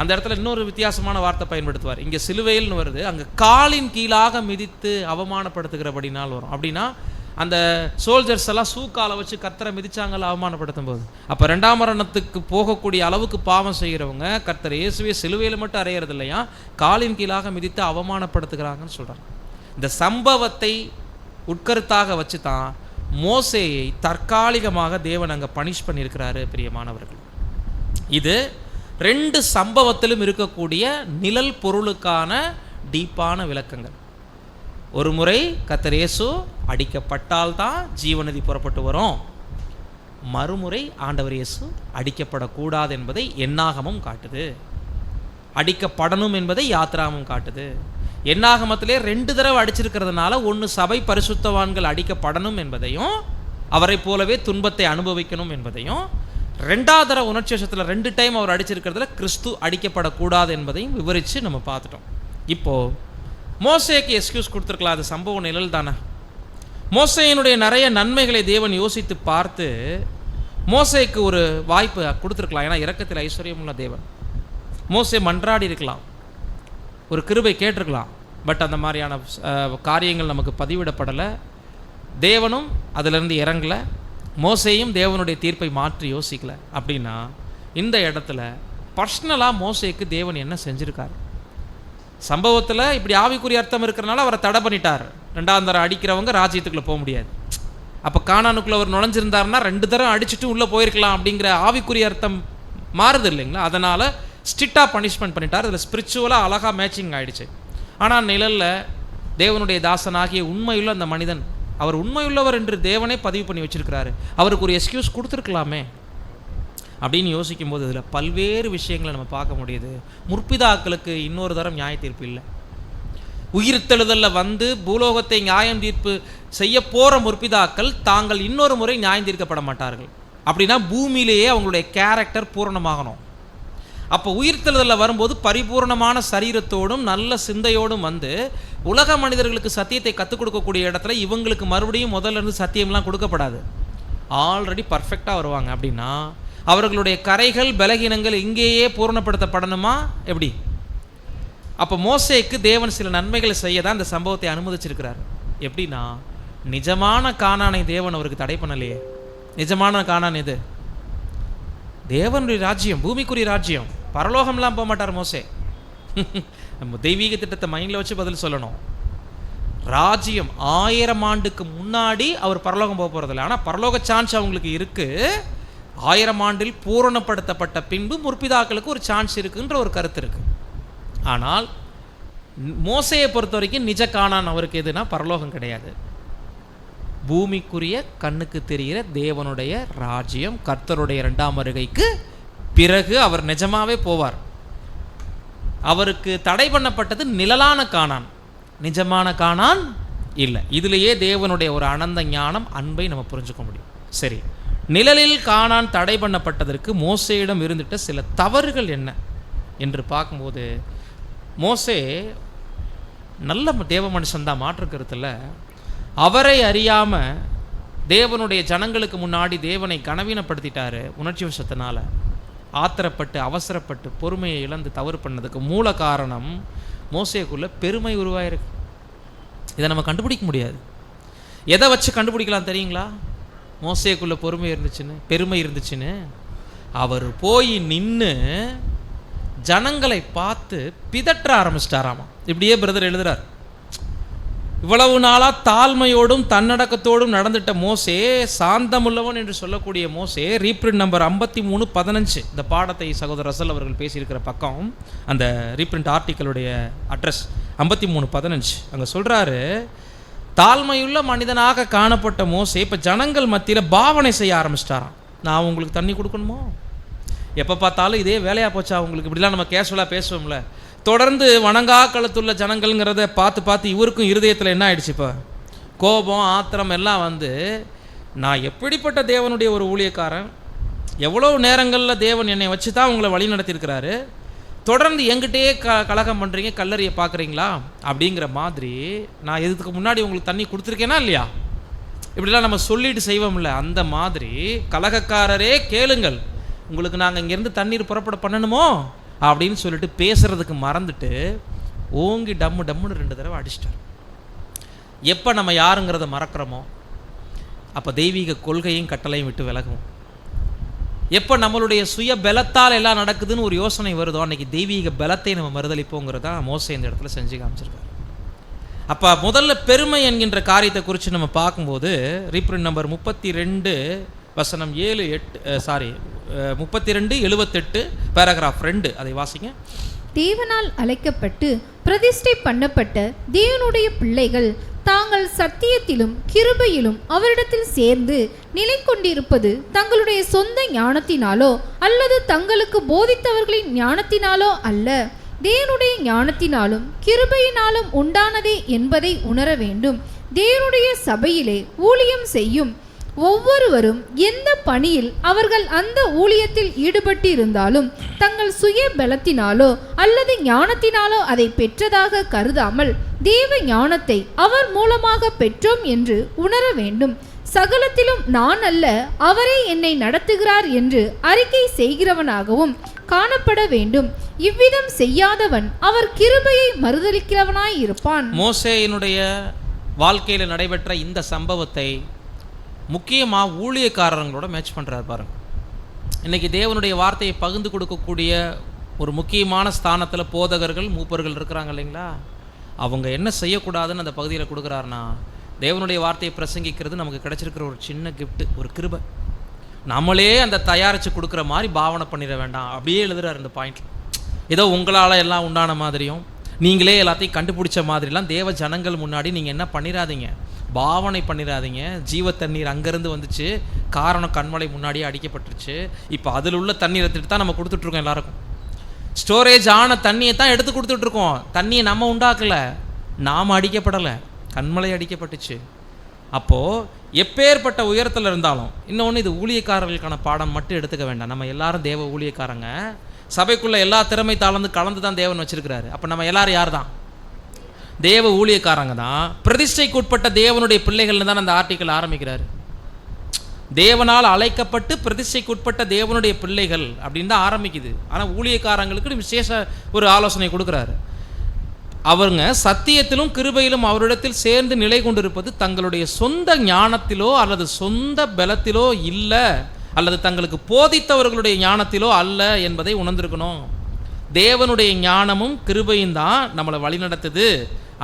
அந்த இடத்துல இன்னொரு வித்தியாசமான வார்த்தை பயன்படுத்துவார். இங்கே சிலுவையில்னு வருது, அங்கே காலின் கீழாக மிதித்து அவமானப்படுத்துகிறபடினால் வரும். அப்படின்னா அந்த சோல்ஜர்ஸ் எல்லாம் சூக்காலை வச்சு கர்த்தரை மிதிச்சாங்கல்ல அவமானப்படுத்தும் போது, அப்போ 2ஆம் மரணத்துக்கு போகக்கூடிய அளவுக்கு பாவம் செய்கிறவங்க கர்த்தர் இயேசுவே சிலுவையில் மட்டும் அறையிறது இல்லையா, காலின் கீழாக மிதித்து அவமானப்படுத்துகிறாங்கன்னு சொல்கிறாங்க. இந்த சம்பவத்தை உட்கருத்தாக வச்சு தான் மோசேயை தற்காலிகமாக தேவன் அங்கே பனிஷ் பண்ணியிருக்கிறாரு. பிரியமானவர்கள், இது 2 சம்பவத்திலும் இருக்கக்கூடிய நிழல் பொருளுக்கான டீப்பான விளக்கங்கள். ஒரு முறை கர்த்தர் இயேசு அடிக்கப்பட்டால்தான் ஜீவநதி புறப்பட்டு வரும். மறுமுறை ஆண்டவர் இயேசு அடிக்கப்படக்கூடாது என்பதை என்னாகமும் காட்டுது, அடிக்கப்படணும் என்பதை யாத்ராமும் காட்டுது. என்னாகமத்திலே 2 தடவை அடிச்சிருக்கிறதுனால 1 சபை பரிசுத்தவான்கள் அடிக்கப்படணும் என்பதையும், அவரை போலவே துன்பத்தை அனுபவிக்கணும் என்பதையும், 2வது தடவை உணர்ச்சியத்தில் 2 டைம் அவர் அடிச்சிருக்கிறதுல கிறிஸ்து அடிக்கப்படக்கூடாது என்பதையும் விவரித்து நம்ம பார்த்துட்டோம். இப்போது மோசேக்கு எக்ஸ்கியூஸ் கொடுத்துருக்கலாம், அது சம்பவ நிழல் தானே. மோசேயினுடைய நிறைய நன்மைகளை தேவன் யோசித்து பார்த்து மோசேக்கு ஒரு வாய்ப்பு கொடுத்துருக்கலாம். ஏன்னா இரக்கத்தில் ஐஸ்வர்யம் உள்ள தேவன். மோசே மன்றாடி இருக்கலாம், ஒரு கிருபை கேட்டிருக்கலாம். பட் அந்த மாதிரியான காரியங்கள் நமக்கு பதிவிடப்படலை. தேவனும் அதிலிருந்து இறங்கலை, மோசேயும் தேவனுடைய தீர்ப்பை மாற்றி யோசிக்கலை. அப்படின்னா இந்த இடத்துல பர்சனலாக மோசேக்கு தேவன் என்ன செஞ்சுருக்காரு? சம்பவத்தில் இப்படி ஆவிக்குரிய அர்த்தம் இருக்கிறனால அவரை தடை பண்ணிட்டார். 2ஆம் தரம் அடிக்கிறவங்க ராஜ்யத்துக்குள்ளே போக முடியாது. அப்போ கானானுக்குள்ளே அவர் நுழைஞ்சிருந்தாருன்னா 2 தரம் அடிச்சுட்டு உள்ளே போயிருக்கலாம் அப்படிங்கிற ஆவிக்குரிய அர்த்தம் மாறுது இல்லைங்களா? அதனால் ஸ்ட்ரிக்டாக பனிஷ்மெண்ட் பண்ணிட்டார். அதில் ஸ்பிரிச்சுவலாக அழகாக மேட்சிங் ஆகிடுச்சு. ஆனால் நிழலில் தேவனுடைய தாசனாகிய உண்மையுள்ள அந்த மனிதன் அவர் உண்மையுள்ளவர் என்று தேவனே பதிவு பண்ணி வச்சிருக்கிறாரு, அவருக்கு ஒரு எக்ஸ்கியூஸ் கொடுத்துருக்கலாமே அப்படின்னு யோசிக்கும் போது இதில் பல்வேறு விஷயங்களை நம்ம பார்க்க முடியுது. முற்பிதாக்களுக்கு இன்னொரு தரம் நியாய தீர்ப்பு இல்லை. உயிர்த்தெழுதலில் வந்து பூலோகத்தை நியாயம் தீர்ப்பு செய்ய போகிற முற்பிதாக்கள் தாங்கள் இன்னொரு முறை நியாயம் தீர்க்கப்பட மாட்டார்கள். அப்படின்னா பூமியிலேயே அவங்களுடைய கேரக்டர் பூரணமாகணும். அப்போ உயிர்த்தெழுதலில் வரும்போது பரிபூர்ணமான சரீரத்தோடும் நல்ல சிந்தையோடும் வந்து உலக மனிதர்களுக்கு சத்தியத்தை கற்றுக் கொடுக்கக்கூடிய இடத்துல இவங்களுக்கு மறுபடியும் முதல்ல இருந்து சத்தியம்லாம் கொடுக்கப்படாது. ஆல்ரெடி பர்ஃபெக்டாக வருவாங்க. அப்படின்னா அவர்களுடைய கரைகள் பலகீனங்கள் இங்கேயே பூரணப்படுத்தப்படணுமா எப்படி? அப்போ மோசேக்கு தேவன் சில நன்மைகளை செய்ய தான் இந்த சம்பவத்தை அனுமதிச்சிருக்கிறார். எப்படின்னா நிஜமான கானானை தேவன் அவருக்கு தடை பண்ணலையே. நிஜமான கானான் எது? தேவனுடைய ராஜ்யம், பூமிக்குரிய ராஜ்யம். பரலோகம்லாம் போக மாட்டார் மோசே. நம்ம தெய்வீக திட்டத்தை மைண்டில் வச்சு பதில் சொல்லணும். ராஜ்யம் 1000 ஆண்டுக்கு முன்னாடி அவர் பரலோகம் போக போகிறதில்ல. ஆனால் பரலோக சான்ஸ் அவங்களுக்கு இருக்குது. 1000 ஆண்டில் பூரணப்படுத்தப்பட்ட பின்பு முற்பிதாக்களுக்கு ஒரு சான்ஸ் இருக்குன்ற ஒரு கருத்து இருக்குது. ஆனால் மோசையை பொறுத்த வரைக்கும் நிஜ கானான் அவருக்கு எதுனா பரலோகம் கிடையாது. பூமிக்குரிய கண்ணுக்கு தெரிகிற தேவனுடைய ராஜ்யம், கர்த்தருடைய 2ஆம் வருகைக்கு பிறகு அவர் நிஜமாவே போவார். அவருக்கு தடை பண்ணப்பட்டது நிழலான கானான், நிஜமான கானான் இல்லை. இதுலேயே தேவனுடைய ஒரு அனந்த ஞானம், அன்பை நம்ம புரிஞ்சுக்க முடியும். சரி, நிழலில் கானான் தடை பண்ணப்பட்டதற்கு மோசேயிடம் இருந்துட்ட சில தவறுகள் என்ன என்று பார்க்கும்போது, மோசே நல்ல தேவ மனுஷன்தான், மாற்று கருத்தில். அவரை அறியாமல் தேவனுடைய ஜனங்களுக்கு முன்னாடி தேவனை கனவீனப்படுத்திட்டாரு. உணர்ச்சி வசத்தினால ஆத்திரப்பட்டு அவசரப்பட்டு பொறுமையை இழந்து தவறு பண்ணதுக்கு மூல காரணம் மோசேக்குள்ள பெருமை உருவாயிருக்கு. இதை நம்ம கண்டுபிடிக்க முடியாது. எதை வச்சு கண்டுபிடிக்கலாம் தெரியுங்களா? மோசேக்குள்ள பெருமை இருந்துச்சுன்னு அவர் போய் நின்று ஜனங்களை பார்த்து பிதற்ற ஆரம்பிச்சிட்டாராமா. இப்படியே பிரதர் எழுதுறார். இவ்வளவு நாளாக தாழ்மையோடும் தன்னடக்கத்தோடும் நடந்துட்ட மோசே, சாந்தமுள்ளவன் என்று சொல்லக்கூடிய மோசே, ரீப்ரிண்ட் நம்பர் 53:15 இந்த பாடத்தை சகோதரர் ரசல் அவர்கள் பேசியிருக்கிற பக்கம், அந்த ரீப்ரிண்ட் ஆர்டிக்கலுடைய அட்ரஸ் 53:15. அங்கே சொல்கிறாரு, தாழ்மையுள்ள மனிதனாக காணப்பட்ட மோசே இப்போ ஜனங்கள் மத்தியில் பாவனை செய்ய ஆரம்பிச்சிட்டாராம். நான் உங்களுக்கு தண்ணி கொடுக்கணுமோ? எப்போ பார்த்தாலும் இதே வேலையாக போச்சா உங்களுக்கு? இப்படிலாம் நம்ம கேஷுவலாக பேசுவோம்ல. தொடர்ந்து வணங்கா கழுத்துள்ள ஜனங்கள்ங்கிறத பார்த்து இவருக்கும் இருதயத்தில் என்ன ஆயிடுச்சு? இப்போ கோபம் ஆத்திரம் எல்லாம் வந்து, நான் எப்படிப்பட்ட தேவனுடைய ஒரு ஊழியக்காரன், எவ்வளோ நேரங்களில் தேவன் என்னை வச்சு தான் உங்களை வழி நடத்தியிருக்கிறாரு, தொடர்ந்து எங்கிட்டே கலகம் பண்ணுறீங்க, கல்லறியை பார்க்குறீங்களா அப்படிங்கிற மாதிரி. நான் இதுக்கு முன்னாடி உங்களுக்கு தண்ணி கொடுத்துருக்கேனா இல்லையா? இப்படிலாம் நம்ம சொல்லிட்டு செய்வோம்ல. அந்த மாதிரி கலகக்காரரே கேளுங்கள், உங்களுக்கு நாங்கள் இங்கேருந்து தண்ணீர் புறப்பட பண்ணணுமோ அப்படின்னு சொல்லிட்டு பேசுகிறதுக்கு மறந்துட்டு ஓங்கி டம்முன்னு 2 தடவை அடிச்சிட்டார். எப்போ நம்ம யாருங்கிறத மறக்கிறோமோ அப்போ தெய்வீக கொள்கையும் கட்டளையும் விட்டு விலகும். எப்போ நம்மளுடைய சுய பலத்தால் எல்லாம் நடக்குதுன்னு ஒரு யோசனை வருதோ அன்றைக்கி தெய்வீக பலத்தை நம்ம மறுதளிப்போங்கிறதா மோசே இந்த இடத்துல செஞ்சு காமிச்சிருக்காரு. அப்போ முதல்ல பெருமை என்கின்ற காரியத்தை குறித்து நம்ம பார்க்கும்போது, ரீப்ரிண்ட் நம்பர் 32:78 பேராகிராஃப் 2 அதை வாசிங்க. தேவனால் அழைக்கப்பட்டு பிரதிஷ்டை பண்ணப்பட்ட தேவனுடைய பிள்ளைகள் தாங்கள் சத்தியத்திலும் கிருபையிலும் அவரிடத்தில் சேர்ந்து நிலை கொண்டிருப்பது தங்களுடைய சொந்த ஞானத்தினாலோ அல்லது தங்களுக்கு போதித்தவர்களின் ஞானத்தினாலோ அல்ல, தேவனுடைய ஞானத்தினாலும் கிருபையினாலும் உண்டானதே என்பதை உணர வேண்டும். தேவனுடைய சபையிலே ஊழியம் செய்யும் ஒவ்வொருவரும் எந்த பணியில் அவர்கள் அந்த ஊழியத்தில் ஈடுபட்டு இருந்தாலும் தங்கள் சுய பலத்தினாலோ அல்லது ஞானத்தினாலோ அதை பெற்றதாக கருதாமல் தேவ ஞானத்தை அவர் மூலமாக பெற்றோம் என்று உணர வேண்டும். சகலத்திலும் நான் அல்ல, அவரே என்னை நடத்துகிறார் என்று அறிக்கை செய்கிறவனாகவும் காணப்பட வேண்டும். இவ்விதம் செய்யாதவன் அவர் கிருபையை மறுதலிக்கிறவனாய் இருப்பான். மோசேயினுடைய வாழ்க்கையில் நடைபெற்ற இந்த சம்பவத்தை முக்கியமாக ஊழியக்காரங்களோட மேட்ச் பண்ணுறார் பாருங்க. இன்றைக்கி தேவனுடைய வார்த்தையை பகிர்ந்து கொடுக்கக்கூடிய ஒரு முக்கியமான ஸ்தானத்தில் போதகர்கள் மூப்பர்கள் இருக்கிறாங்க இல்லைங்களா? அவங்க என்ன செய்யக்கூடாதுன்னு அந்த பகுதியில் கொடுக்குறாருன்னா, தேவனுடைய வார்த்தையை பிரசங்கிக்கிறது நமக்கு கிடைச்சிருக்கிற ஒரு சின்ன கிஃப்ட்டு, ஒரு கிருபை. நம்மளே அந்த தயாரித்து கொடுக்குற மாதிரி பாவனை பண்ணிட வேண்டாம். அப்படியே எழுதுறாரு இந்த பாயிண்ட்ல. ஏதோ உங்களால் எல்லாம் உண்டான மாதிரியும் நீங்களே எல்லாத்தையும் கண்டுபிடிச்ச மாதிரிலாம் தேவ ஜனங்கள் முன்னாடி நீங்கள் என்ன பண்ணிடாதீங்க. பாவனை பண்ணிடாதீங்க. ஜீவ தண்ணீர் அங்கேருந்து வந்துச்சு, காரணம் கண்மலை முன்னாடியே அடிக்கப்பட்டுருச்சு. இப்போ அதில் உள்ள தண்ணீரை எடுத்துட்டு தான் நம்ம கொடுத்துட்ருக்கோம் எல்லாருக்கும். ஸ்டோரேஜ் ஆன தண்ணியை தான் எடுத்து கொடுத்துட்ருக்கோம். தண்ணியை நம்ம உண்டாக்கலை, நாம் அடிக்கப்படலை, கண்மலை அடிக்கப்பட்டுச்சு. அப்போது எப்பேற்பட்ட உயரத்தில் இருந்தாலும், இன்னொன்று இது ஊழியக்காரர்களுக்கான பாடம் மட்டும் எடுத்துக்க வேண்டாம். நம்ம எல்லாரும் தேவ ஊழியக்காரங்க. சபைக்குள்ளே எல்லா திறமை கலந்து தான் தேவன் வச்சிருக்கிறாரு. அப்போ நம்ம எல்லாரும் யார் தான்? தேவ ஊழியக்காரங்க தான். பிரதிஷ்டைக்கு உட்பட்ட தேவனுடைய பிள்ளைகள்னு தான் அந்த ஆர்டிக்கல் ஆரம்பிக்கிறாரு. தேவனால் அழைக்கப்பட்டு பிரதிஷ்டைக்கு உட்பட்ட தேவனுடைய பிள்ளைகள் அப்படின்னு தான் ஆரம்பிக்குது. ஆனால் ஊழியக்காரங்களுக்கு விசேஷ ஒரு ஆலோசனை கொடுக்குறாரு. அவங்க சத்தியத்திலும் கிருபையிலும் அவரிடத்தில் சேர்ந்து நிலை கொண்டிருப்பது தங்களுடைய சொந்த ஞானத்திலோ அல்லது சொந்த பலத்திலோ இல்லை, அல்லது தங்களுக்கு போதித்தவர்களுடைய ஞானத்திலோ அல்ல என்பதை உணர்ந்திருக்கணும். தேவனுடைய ஞானமும் கிருபையும் தான் நம்மளை வழிநடத்துது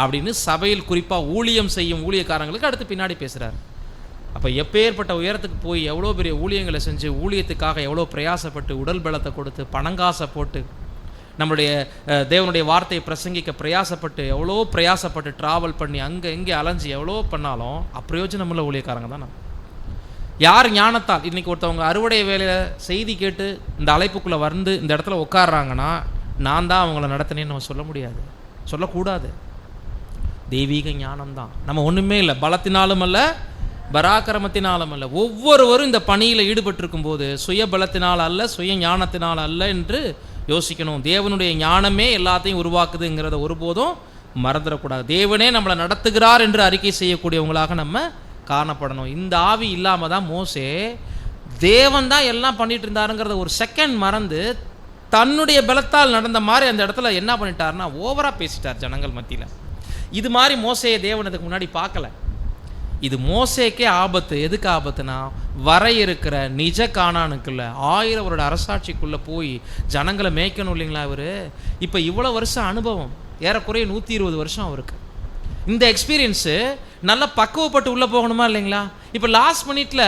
அப்படின்னு சபையில் குறிப்பாக ஊழியம் செய்யும் ஊழியக்காரங்களுக்கு அடுத்து பின்னாடி பேசுகிறார். அப்போ எப்பேற்பட்ட உயரத்துக்கு போய் எவ்வளோ பெரிய ஊழியங்களை செஞ்சு ஊழியத்துக்காக எவ்வளோ பிரயாசப்பட்டு உடல் பலத்தை கொடுத்து பணங்காசை போட்டு நம்மளுடைய தேவனுடைய வார்த்தையை பிரசங்கிக்க பிரயாசப்பட்டு எவ்வளோ பிரயாசப்பட்டு ட்ராவல் பண்ணி அங்கே இங்கே அலைஞ்சு எவ்வளோ பண்ணாலும் அப்பிரயோஜனமுள்ள ஊழியக்காரங்க தான் நம்ம. யார் ஞானத்தால் இன்றைக்கி ஒருத்தவங்க அறுவடை வேலையில் செய்தி கேட்டு இந்த அழைப்புக்குள்ளே வந்து இந்த இடத்துல உட்காடுறாங்கன்னா நான் தான் அவங்கள நடத்தினேன்னு நம்ம சொல்ல முடியாது, சொல்லக்கூடாது. தெய்வீக ஞானம்தான். நம்ம ஒன்றுமே இல்லை, பலத்தினாலும் அல்ல பராக்கிரமத்தினாலும் அல்ல. ஒவ்வொருவரும் இந்த பணியில் ஈடுபட்டிருக்கும் போது சுய பலத்தினால் அல்ல சுய ஞானத்தினால் அல்ல என்று யோசிக்கணும். தேவனுடைய ஞானமே எல்லாத்தையும் உருவாக்குதுங்கிறத ஒருபோதும் மறந்துடக்கூடாது. தேவனே நம்மளை நடத்துகிறார் என்று அறிக்கை செய்யக்கூடியவங்களாக நம்ம காணப்படணும். இந்த ஆவி இல்லாமல் தான் மோசே தேவன் தான் எல்லாம் பண்ணிட்டு இருந்தாருங்கிறத ஒரு செகண்ட் மறந்து தன்னுடைய பலத்தால் நடந்த மாதிரி அந்த இடத்துல என்ன பண்ணிட்டாருன்னா ஓவராக பேசிட்டார் ஜனங்கள் மத்தியில். இது மாதிரி மோசையை தேவன் அதுக்கு முன்னாடி பார்க்கல. இது மோசேக்கே ஆபத்து. எதுக்கு ஆபத்துனா வர இருக்கிற நிஜ கானானுக்குள்ள 1000 வருட அரசாட்சிக்குள்ளே போய் ஜனங்களை மேய்க்கணும் இல்லைங்களா இவர். இப்போ இவ்வளோ வருஷம் அனுபவம், ஏறக்குறைய 120 வருஷம் அவருக்கு. இந்த எக்ஸ்பீரியன்ஸு நல்லா பக்குவப்பட்டு உள்ளே போகணுமா இல்லைங்களா? இப்போ லாஸ்ட் மினிட்ல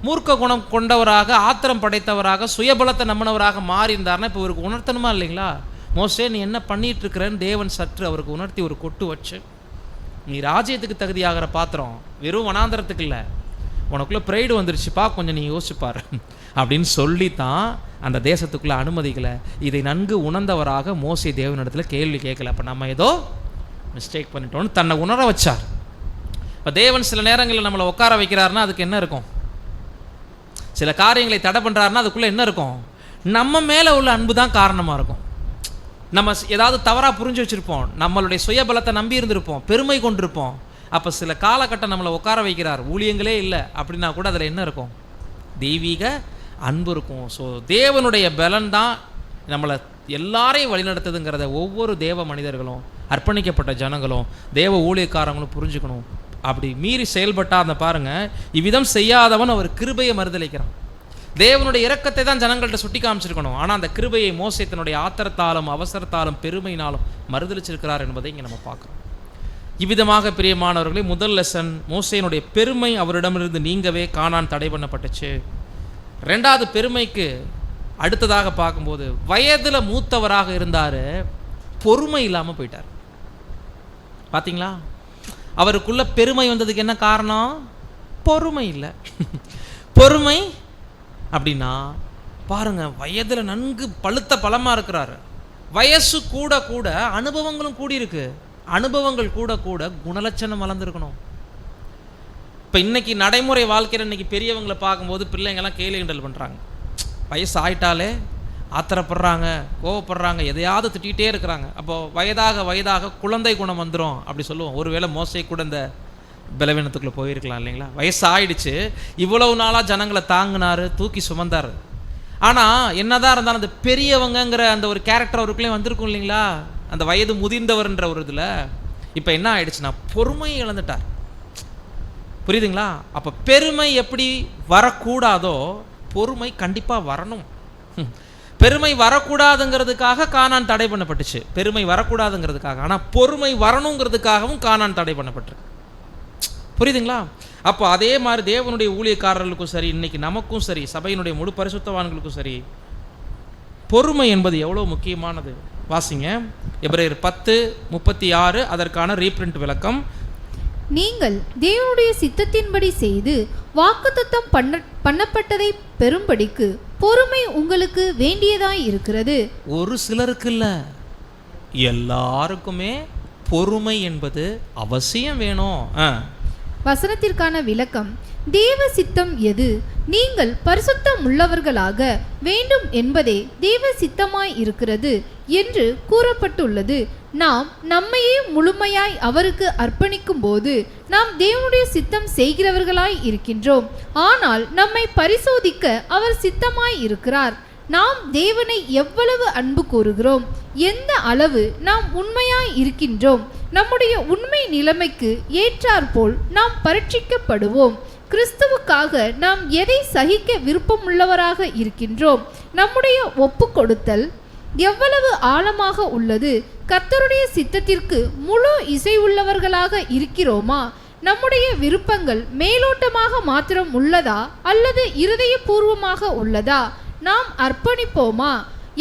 மூர்க்க குணம் கொண்டவராக ஆத்திரம் படைத்தவராக சுயபலத்தை நம்பினவராக மாறி இருந்தார்னா இப்போ இவருக்கு உணர்த்தணுமா இல்லைங்களா? மோசே நீ என்ன பண்ணிட்டு இருக்கிறன்னு தேவன் சற்று அவருக்கு உணர்த்தி ஒரு கொட்டு வச்சு, நீ ராஜ்யத்துக்கு தகுதியாகிற பாத்திரம், வெறும் வனாந்தரத்துக்கு இல்லை, உனக்குள்ளே ப்ரைடு வந்துருச்சுப்பா, கொஞ்சம் நீ யோசிப்பார் அப்படின்னு சொல்லித்தான் அந்த தேசத்துக்குள்ளே அனுமதிக்கலை. இதை நன்கு உணர்ந்தவராக மோசே தேவனிடத்தில் கேள்வி கேட்கல. அப்போ நம்ம ஏதோ மிஸ்டேக் பண்ணிட்டோன்னு தன்னை உணர வச்சார். இப்போ தேவன் சில நேரங்களில் நம்மளை உட்கார வைக்கிறாருன்னா அதுக்கு என்ன இருக்கும்? சில காரியங்களை தடை பண்ணுறாருன்னா அதுக்குள்ளே என்ன இருக்கும்? நம்ம மேலே உள்ள அன்பு தான் காரணமாக இருக்கும். நம்ம ஏதாவது தவறாக புரிஞ்சு வச்சுருப்போம், நம்மளுடைய சுயபலத்தை நம்பி இருந்திருப்போம், பெருமை கொண்டிருப்போம். அப்போ சில காலகட்டம் நம்மளை உட்கார வைக்கிறார், ஊழியங்களே இல்லை அப்படின்னா கூட அதில் என்ன இருக்கும்? தெய்வீக அன்பு இருக்கும். ஸோ தேவனுடைய பலன் தான் நம்மளை எல்லாரையும் வழிநடத்துதுங்கிறத ஒவ்வொரு தேவ மனிதர்களும் அர்ப்பணிக்கப்பட்ட ஜனங்களும் தேவ ஊழியக்காரங்களும் புரிஞ்சுக்கணும். அப்படி மீறி செயல்பட்டால் அந்த பாருங்கள், இவ்விதம் செய்யாதவன் அவர் கிருபையை மறுதலிக்கிறான். தேவனுடைய இரக்கத்தை தான் ஜனங்கள்கிட்ட சுட்டி காமிச்சிருக்கணும். ஆனால் அந்த கிருபையை மோசே தன்னுடைய ஆத்திரத்தாலும் அவசரத்தாலும் பெருமையினாலும் மறுதலிச்சிருக்கிறார் என்பதை இங்கே நம்ம பார்க்குறோம். இவ்விதமாக பிரியமானவர்களே, முதல் லெசன் மோசேனுடைய பெருமை அவரிடமிருந்து நீங்கவே கானான் தடை பண்ணப்பட்டுச்சு. ரெண்டாவது பெருமைக்கு அடுத்ததாக பார்க்கும்போது வயதில் மூத்தவராக இருந்தார், பொறுமை இல்லாமல் போயிட்டார். பார்த்தீங்களா? அவருக்குள்ள பெருமை வந்ததுக்கு என்ன காரணம்? பொறுமை இல்லை. பொறுமை அப்படின்னா பாருங்க, வயதில் நன்கு பழுத்த பழமாக இருக்கிறாரு, வயசு கூட கூட அனுபவங்களும் கூடியிருக்கு, அனுபவங்கள் கூட கூட குணலட்சணம் வளர்ந்துருக்கணும். இப்போ இன்னைக்கு நடைமுறை வாழ்க்கையில் இன்னைக்கு பெரியவங்களை பார்க்கும்போது பிள்ளைங்கள்லாம் கேலி கிண்டல் பண்ணுறாங்க. வயசு ஆயிட்டாலே ஆத்திரப்படுறாங்க, கோவப்படுறாங்க, எதையாவது திட்டிகிட்டே இருக்கிறாங்க. அப்போது வயதாக வயதாக குழந்தை குணம் வந்துடும் அப்படி சொல்லுவோம். ஒருவேளை மோசே கூட இந்த பலவீனத்துக்குள்ளே போயிருக்கலாம் இல்லைங்களா? வயசு ஆயிடுச்சு, இவ்வளவு நாளாக ஜனங்களை தாங்கினார், தூக்கி சுமந்தார். ஆனால் என்னதான் இருந்தாலும் அந்த பெரியவங்கங்கிற அந்த ஒரு கேரக்டர் அவருக்குள்ளே வந்திருக்கும் இல்லைங்களா? அந்த வயது முதிர்ந்தவர்ன்ற ஒரு இதில் இப்போ என்ன ஆயிடுச்சுன்னா பொறுமையை இழந்துட்டார். புரியுதுங்களா? அப்போ பெருமை எப்படி வரக்கூடாதோ பொறுமை கண்டிப்பாக வரணும். பெருமை வரக்கூடாதுங்கிறதுக்காக கானான் தடை பண்ணப்பட்டுச்சு, பெருமை வரக்கூடாதுங்கிறதுக்காக. ஆனால் பொறுமை வரணுங்கிறதுக்காகவும் கானான் தடை பண்ணப்பட்டிருக்கு. புரியுதுங்களா? அப்போ அதே மாதிரி தேவனுடைய ஊழியக்காரர்களுக்கும் சரி, இன்னைக்கு நமக்கும் சரி, சபையினுடைய முழு பரிசுத்தவான்களுக்கும் சரி, பொறுமை என்பது எவ்வளோ முக்கியமானது. வாசிங்க, எபிரேயர் 10:36 அதற்கான ரீப்ரிண்ட் விளக்கம். நீங்கள் தேவனுடைய சித்தத்தின்படி செய்து வாக்குத்தத்தம் பண்ணப்பட்டதை பெறும்படிக்கு பொறுமை உங்களுக்கு வேண்டியதாய் இருக்கிறது. ஒரு சிலருக்கு இல்ல, எல்லாருக்குமே பொறுமை என்பது அவசியம் வேணும். வசனத்திற்கான விளக்கம்: தேவ சித்தம் எது? நீங்கள் பரிசுத்தம் உள்ளவர்களாக வேண்டும் என்பதே தேவ சித்தமாய் இருக்கிறது என்று கூறப்பட்டுள்ளது. நாம் நம்மையே முழுமையாய் அவருக்கு அர்ப்பணிக்கும் போது நாம் தேவனுடைய சித்தம் செய்கிறவர்களாய் இருக்கின்றோம். ஆனால் நம்மை பரிசோதிக்க அவர் சித்தமாய் இருக்கிறார். நாம் தேவனை எவ்வளவு அன்பு கூறுகிறோம், எந்த அளவு நாம் உண்மையாய் இருக்கின்றோம், நம்முடைய உண்மை நிலைமைக்கு ஏற்றாற்போல் நாம் பரீட்சிக்கப்படுவோம். கிறிஸ்துவுக்காக நாம் எதை சகிக்க விருப்பமுள்ளவராக இருக்கின்றோம், நம்முடைய ஒப்பு கொடுத்தல் எவ்வளவு ஆழமாக உள்ளது, கர்த்தருடைய சித்தத்திற்கு முழு இசை உள்ளவர்களாக இருக்கிறோமா, நம்முடைய விருப்பங்கள் மேலோட்டமாக மாத்திரம் உள்ளதா அல்லது இருதயபூர்வமாக உள்ளதா, நாம் அர்ப்பணிப்போமா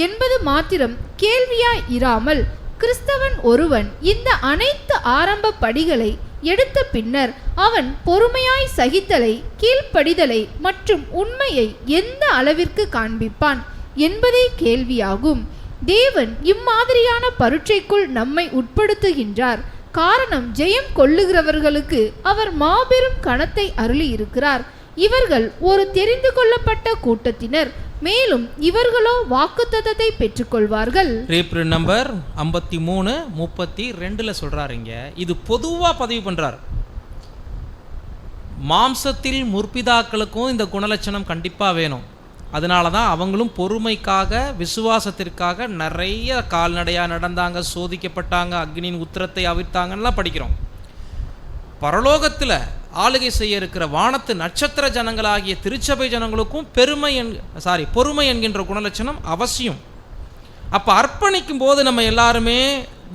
என்பது மாத்திரம் கேள்வியாய் இராமல், கிறிஸ்தவன் ஒருவன் இந்த அனைத்து ஆரம்ப படிகளை எடுத்த பின்னர் அவன் பொறுமையாய் சகித்தலை, கீழ்ப்படிதலை மற்றும் உண்மையை எந்த அளவிற்கு காண்பிப்பான் என்பதே கேள்வியாகும். தேவன் இம்மாதிரியான பரீட்சைக்குள் நம்மை உட்படுத்துகின்றார். காரணம், ஜெயம் கொள்ளுகிறவர்களுக்கு அவர் மாபெரும் கனத்தை அருளி இருக்கிறார். இவர்கள் ஒரு தெரிந்து கொள்ளப்பட்ட கூட்டத்தினர், மேலும் இவர்களோ வாக்குத்தத்தத்தை பெற்றுக்கொள்வார்கள். ரீப்ரிண்ட் நம்பர் 53:32 சொல்றாருங்க. இது பொதுவா பதிவு பண்றார். மாம்சத்தில் முற்பிதாக்களுக்கும் இந்த குணலட்சணம் கண்டிப்பா வேணும். அதனால தான் அவங்களும் பொறுமைக்காக, விசுவாசத்திற்காக நிறைய கால்நடையா நடந்தாங்க, சோதிக்கப்பட்டாங்க, அக்னியின் உத்திரத்தை அவிழ்த்தாங்கலாம் படிக்கிறோம். பரலோகத்தில் ஆளுகை செய்ய இருக்கிற வானத்து நட்சத்திர ஜனங்களாகிய திருச்சபை ஜனங்களுக்கும் பொறுமை என்கின்ற குணலட்சணம் அவசியம். அப்போ அர்ப்பணிக்கும் போது நம்ம எல்லாருமே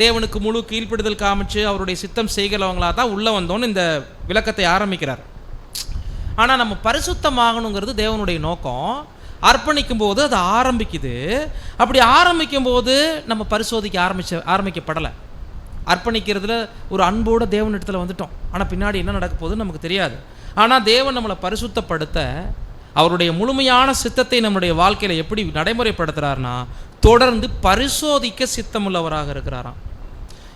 தேவனுக்கு முழு கீழ்ப்படுதல் காமிச்சு அவருடைய சித்தம் செய்கிறவங்களா தான் உள்ளே வந்தோன்னு இந்த விளக்கத்தை ஆரம்பிக்கிறார். ஆனால் நம்ம பரிசுத்தமாகணுங்கிறது தேவனுடைய நோக்கம். அர்ப்பணிக்கும் போது அது ஆரம்பிக்குது. அப்படி ஆரம்பிக்கும் போது நம்ம பரிசோதிக்க ஆரம்பிக்கப்படலை. அர்ப்பணிக்கிறதுல ஒரு அன்போடு தேவனிடத்தில் வந்துட்டோம். ஆனால் பின்னாடி என்ன நடக்க போகுதுன்னு நமக்கு தெரியாது. ஆனால் தேவன் நம்மளை பரிசுத்தப்படுத்த அவருடைய முழுமையான சித்தத்தை நம்முடைய வாழ்க்கையில் எப்படி நடைமுறைப்படுத்துகிறார்னா, தொடர்ந்து பரிசோதிக்க சித்தமுள்ளவராக இருக்கிறாராம்.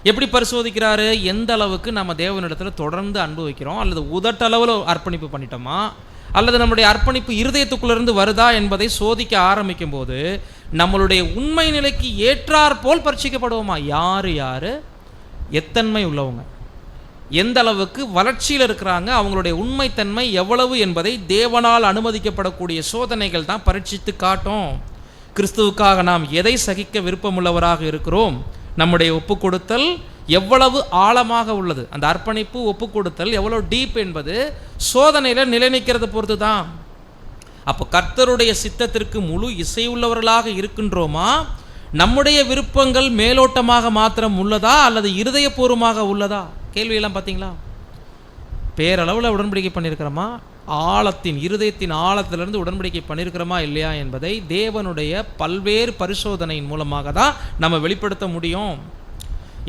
எப்படி பரிசோதிக்கிறாரு? எந்த அளவுக்கு நம்ம தேவனிடத்தில் தொடர்ந்து அன்பு வைக்கிறோம், அல்லது உதட்டளவில் அர்ப்பணிப்பு பண்ணிட்டோமா, அல்லது நம்முடைய அர்ப்பணிப்பு இருதயத்துக்குள்ளேருந்து வருதா என்பதை சோதிக்க ஆரம்பிக்கும் போது நம்மளுடைய உண்மை நிலைக்கு ஏற்றாற் போல் பரீட்சிக்கப்படுவோமா. யார் எத்தன்மை உள்ளவங்க, எந்த அளவுக்கு வளர்ச்சியில் இருக்கிறாங்க, அவங்களுடைய உண்மைத்தன்மை எவ்வளவு என்பதை தேவனால் அனுமதிக்கப்படக்கூடிய சோதனைகள் தான் பரீட்சித்து காட்டும். கிறிஸ்துவுக்காக நாம் எதை சகிக்க விருப்பமுள்ளவராக இருக்கிறோம், நம்முடைய ஒப்பு கொடுத்தல் எவ்வளவு ஆழமாக உள்ளது, அந்த அர்ப்பணிப்பு ஒப்பு கொடுத்தல் எவ்வளவு டீப் என்பது சோதனையில் நிலைநிற்கிறது பொறுத்து தான். அப்போ கர்த்தருடைய சித்தத்திற்கு முழு இசையுள்ளவர்களாக இருக்கின்றோமா, நம்முடைய விருப்பங்கள் மேலோட்டமாக மாத்திரம் உள்ளதா அல்லது இருதயபூர்வமாக உள்ளதா? கேள்வியெல்லாம் பார்த்தீங்களா? பேரளவில் உடன்படிக்கை பண்ணியிருக்கிறோமா, இருதயத்தின் ஆழத்திலிருந்து உடன்படிக்கை பண்ணியிருக்கிறோமா இல்லையா என்பதை தேவனுடைய பல்வேறு பரிசோதனையின் மூலமாக தான் நம்ம வெளிப்படுத்த முடியும்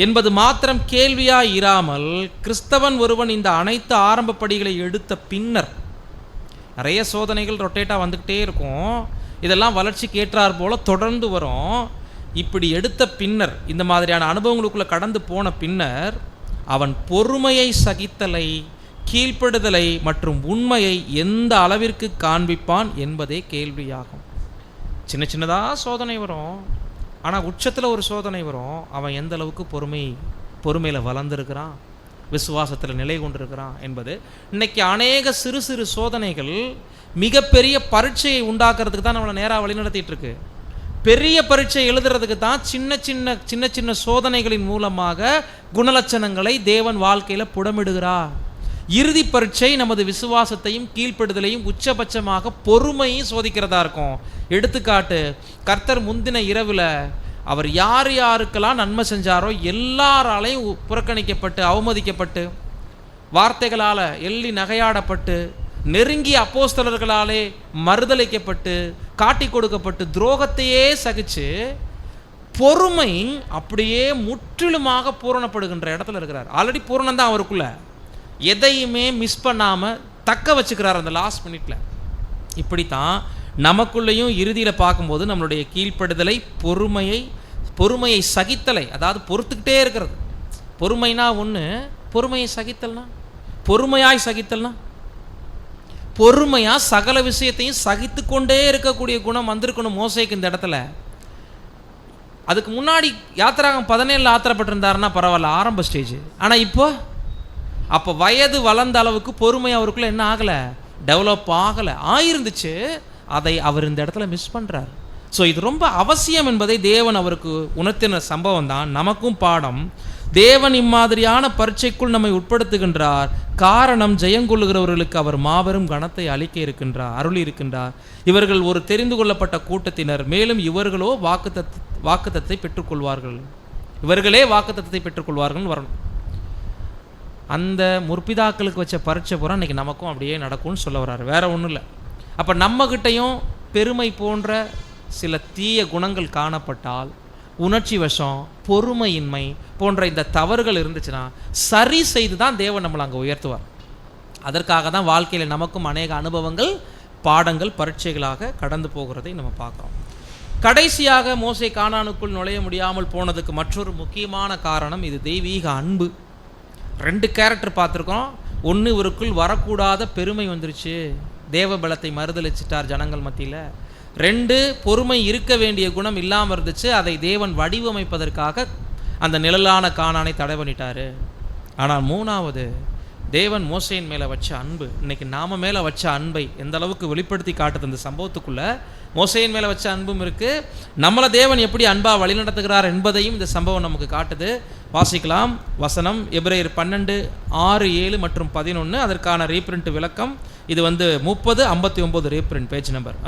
என்பது மாத்திரம் கேள்வியாக இராமல், கிறிஸ்தவன் ஒருவன் இந்த அனைத்து ஆரம்ப படிகளை எடுத்த பின்னர் நிறைய சோதனைகள் ரொட்டேட்டாக வந்துக்கிட்டே இருக்கும். இதெல்லாம் வளர்ச்சிக்கு ஏற்றார் போல தொடர்ந்து வரும். இப்படி எடுத்த பின்னர், இந்த மாதிரியான அனுபவங்களுக்குள்ளே கடந்து போன பின்னர் அவன் பொறுமையை, சகித்தலை, கீழ்ப்படுதலை மற்றும் உண்மையை எந்த அளவிற்கு காண்பிப்பான் என்பதே கேள்வியாகும். சின்ன சின்னதாக சோதனை வரும், ஆனால் உச்சத்தில் ஒரு சோதனை வரும். அவன் எந்த அளவுக்கு பொறுமையில் வளர்ந்துருக்கிறான், விசுவாசத்தில் நிலை கொண்டிருக்கிறான் என்பது. இன்னைக்கு அநேக சிறு சிறு சோதனைகள் மிகப்பெரிய பரீட்சையை உண்டாக்குறதுக்கு தான் நம்மளை நேராக வழிநடத்திட்டு இருக்கு. பெரிய பரீட்சை எழுதுறதுக்கு தான் சின்ன சின்ன சோதனைகளின் மூலமாக குணலட்சணங்களை தேவன் வாழ்க்கையில் புடமிடுகிறார். இறுதி பரீட்சை நமது விசுவாசத்தையும் கீழ்ப்படுதலையும் உச்சபட்சமாக பொறுமையும் சோதிக்கிறதா இருக்கும். எடுத்துக்காட்டு, கர்த்தர் முந்தின இரவில் அவர் யாருக்கெல்லாம் நன்மை செஞ்சாரோ எல்லாராலையும் புறக்கணிக்கப்பட்டு, அவமதிக்கப்பட்டு, வார்த்தைகளால் எள்ளி நகையாடப்பட்டு, நெருங்கிய அப்போஸ்தலர்களாலே மறுதளிக்கப்பட்டு, காட்டி கொடுக்கப்பட்டு, துரோகத்தையே சகிச்சு பொறுமை அப்படியே முற்றிலுமாக பூரணப்படுகின்ற இடத்துல இருக்கிறார். ஆல்ரெடி பூரணம் தான் அவருக்குள்ள. எதையுமே மிஸ் பண்ணாமல் தக்க வச்சுக்கிறார் அந்த லாஸ்ட் மினிட்ல. இப்படித்தான் நமக்குள்ளேயும் இறுதியில் பார்க்கும்போது நம்மளுடைய கீழ்ப்படுதலை, பொறுமையை சகித்தலை, அதாவது பொறுத்துக்கிட்டே இருக்கிறது. பொறுமைனா ஒன்று, பொறுமையை சகித்தல்னா, பொறுமையாய் சகித்தல்னா, பொறுமையா சகல விஷயத்தையும் சகித்து கொண்டே இருக்கக்கூடிய குணம் வந்திருக்கணும் மோசேக்கு இந்த இடத்துல. அதுக்கு முன்னாடி யாத்திராகம் 17 ஆத்திரப்பட்டிருந்தாருன்னா பரவாயில்ல, ஆரம்ப ஸ்டேஜ். ஆனால் அப்போ வயது வளர்ந்த அளவுக்கு பொறுமை அவருக்குள்ள என்ன ஆகலை, டெவலப் ஆகலை. ஆயிருந்துச்சு, அதை அவர் இந்த இடத்துல மிஸ் பண்ணுறார். ஸோ இது ரொம்ப அவசியம் என்பதை தேவன் அவருக்கு உணர்த்தின சம்பவம் தான் நமக்கும் பாடம். தேவன் இம்மாதிரியான பரீட்சைக்குள் நம்மை உட்படுத்துகின்றார். காரணம், ஜெயங்கொள்ளுகிறவர்களுக்கு அவர் மாபெரும் கனத்தை அளிக்க இருக்கின்றார், அருளி இருக்கின்றார். இவர்கள் ஒரு தெரிந்து கொள்ளப்பட்ட கூட்டத்தினர், மேலும் இவர்களோ வாக்குத்தத்தை பெற்றுக்கொள்வார்கள், இவர்களே வாக்குத்தத்தை பெற்றுக்கொள்வார்கள் வரணும். அந்த முற்பிதாக்களுக்கு வச்ச பரீட்சை பூரா இன்னைக்கு நமக்கும் அப்படியே நடக்கும்னு சொல்ல வர்றாரு, வேற ஒன்றும் இல்லை. அப்போ நம்மகிட்டையும் பெருமை போன்ற சில தீய குணங்கள் காணப்பட்டால், உணர்ச்சி வசம், பொறுமையின்மை போன்ற இந்த தவறுகள் இருந்துச்சுன்னா சரி செய்து தான் தேவன் நம்மளை அங்கே உயர்த்துவார். அதற்காக தான் வாழ்க்கையில் நமக்கும் அநேக அனுபவங்கள், பாடங்கள், பரீட்சைகளாக கடந்து போகிறதை நம்ம பார்க்குறோம். கடைசியாக மோசே கானானுக்குள் நுழைய முடியாமல் போனதுக்கு மற்றொரு முக்கியமான காரணம், இது தெய்வீக அன்பு. 2 கேரக்டர் பார்த்துருக்கோம். ஒன்று, இவருக்குள் வரக்கூடாத பெருமை வந்துருச்சு, தேவ பலத்தை மறுதளிச்சிட்டார் ஜனங்கள் மத்தியில். 2, பொறுமை இருக்க வேண்டிய குணம் இல்லாமல் இருந்துச்சு, அதை தேவன் வடிவமைப்பதற்காக அந்த நிழலான கானானை தடை பண்ணிட்டாரு. ஆனால் 3வது, தேவன் மோசேயின் மேலே வச்ச அன்பு. இன்னைக்கு நாம மேலே வச்ச அன்பை எந்த அளவுக்கு வெளிப்படுத்தி காட்டுது இந்த சம்பவத்துக்குள்ள. மோசேயின் மேலே வச்ச அன்பும் இருக்கு, நம்மளை தேவன் எப்படி அன்பா வழிநடத்துகிறார் என்பதையும் இந்த சம்பவம் நமக்கு காட்டுது. வாசிக்கலாம் வசனம், எபிரேயர் 12, 6, 7 மற்றும் 11. அதற்கான ரீப்ரிண்ட் விளக்கம் இது 30, 59 ரீப்ரிண்ட் பேஜ் நம்பர்.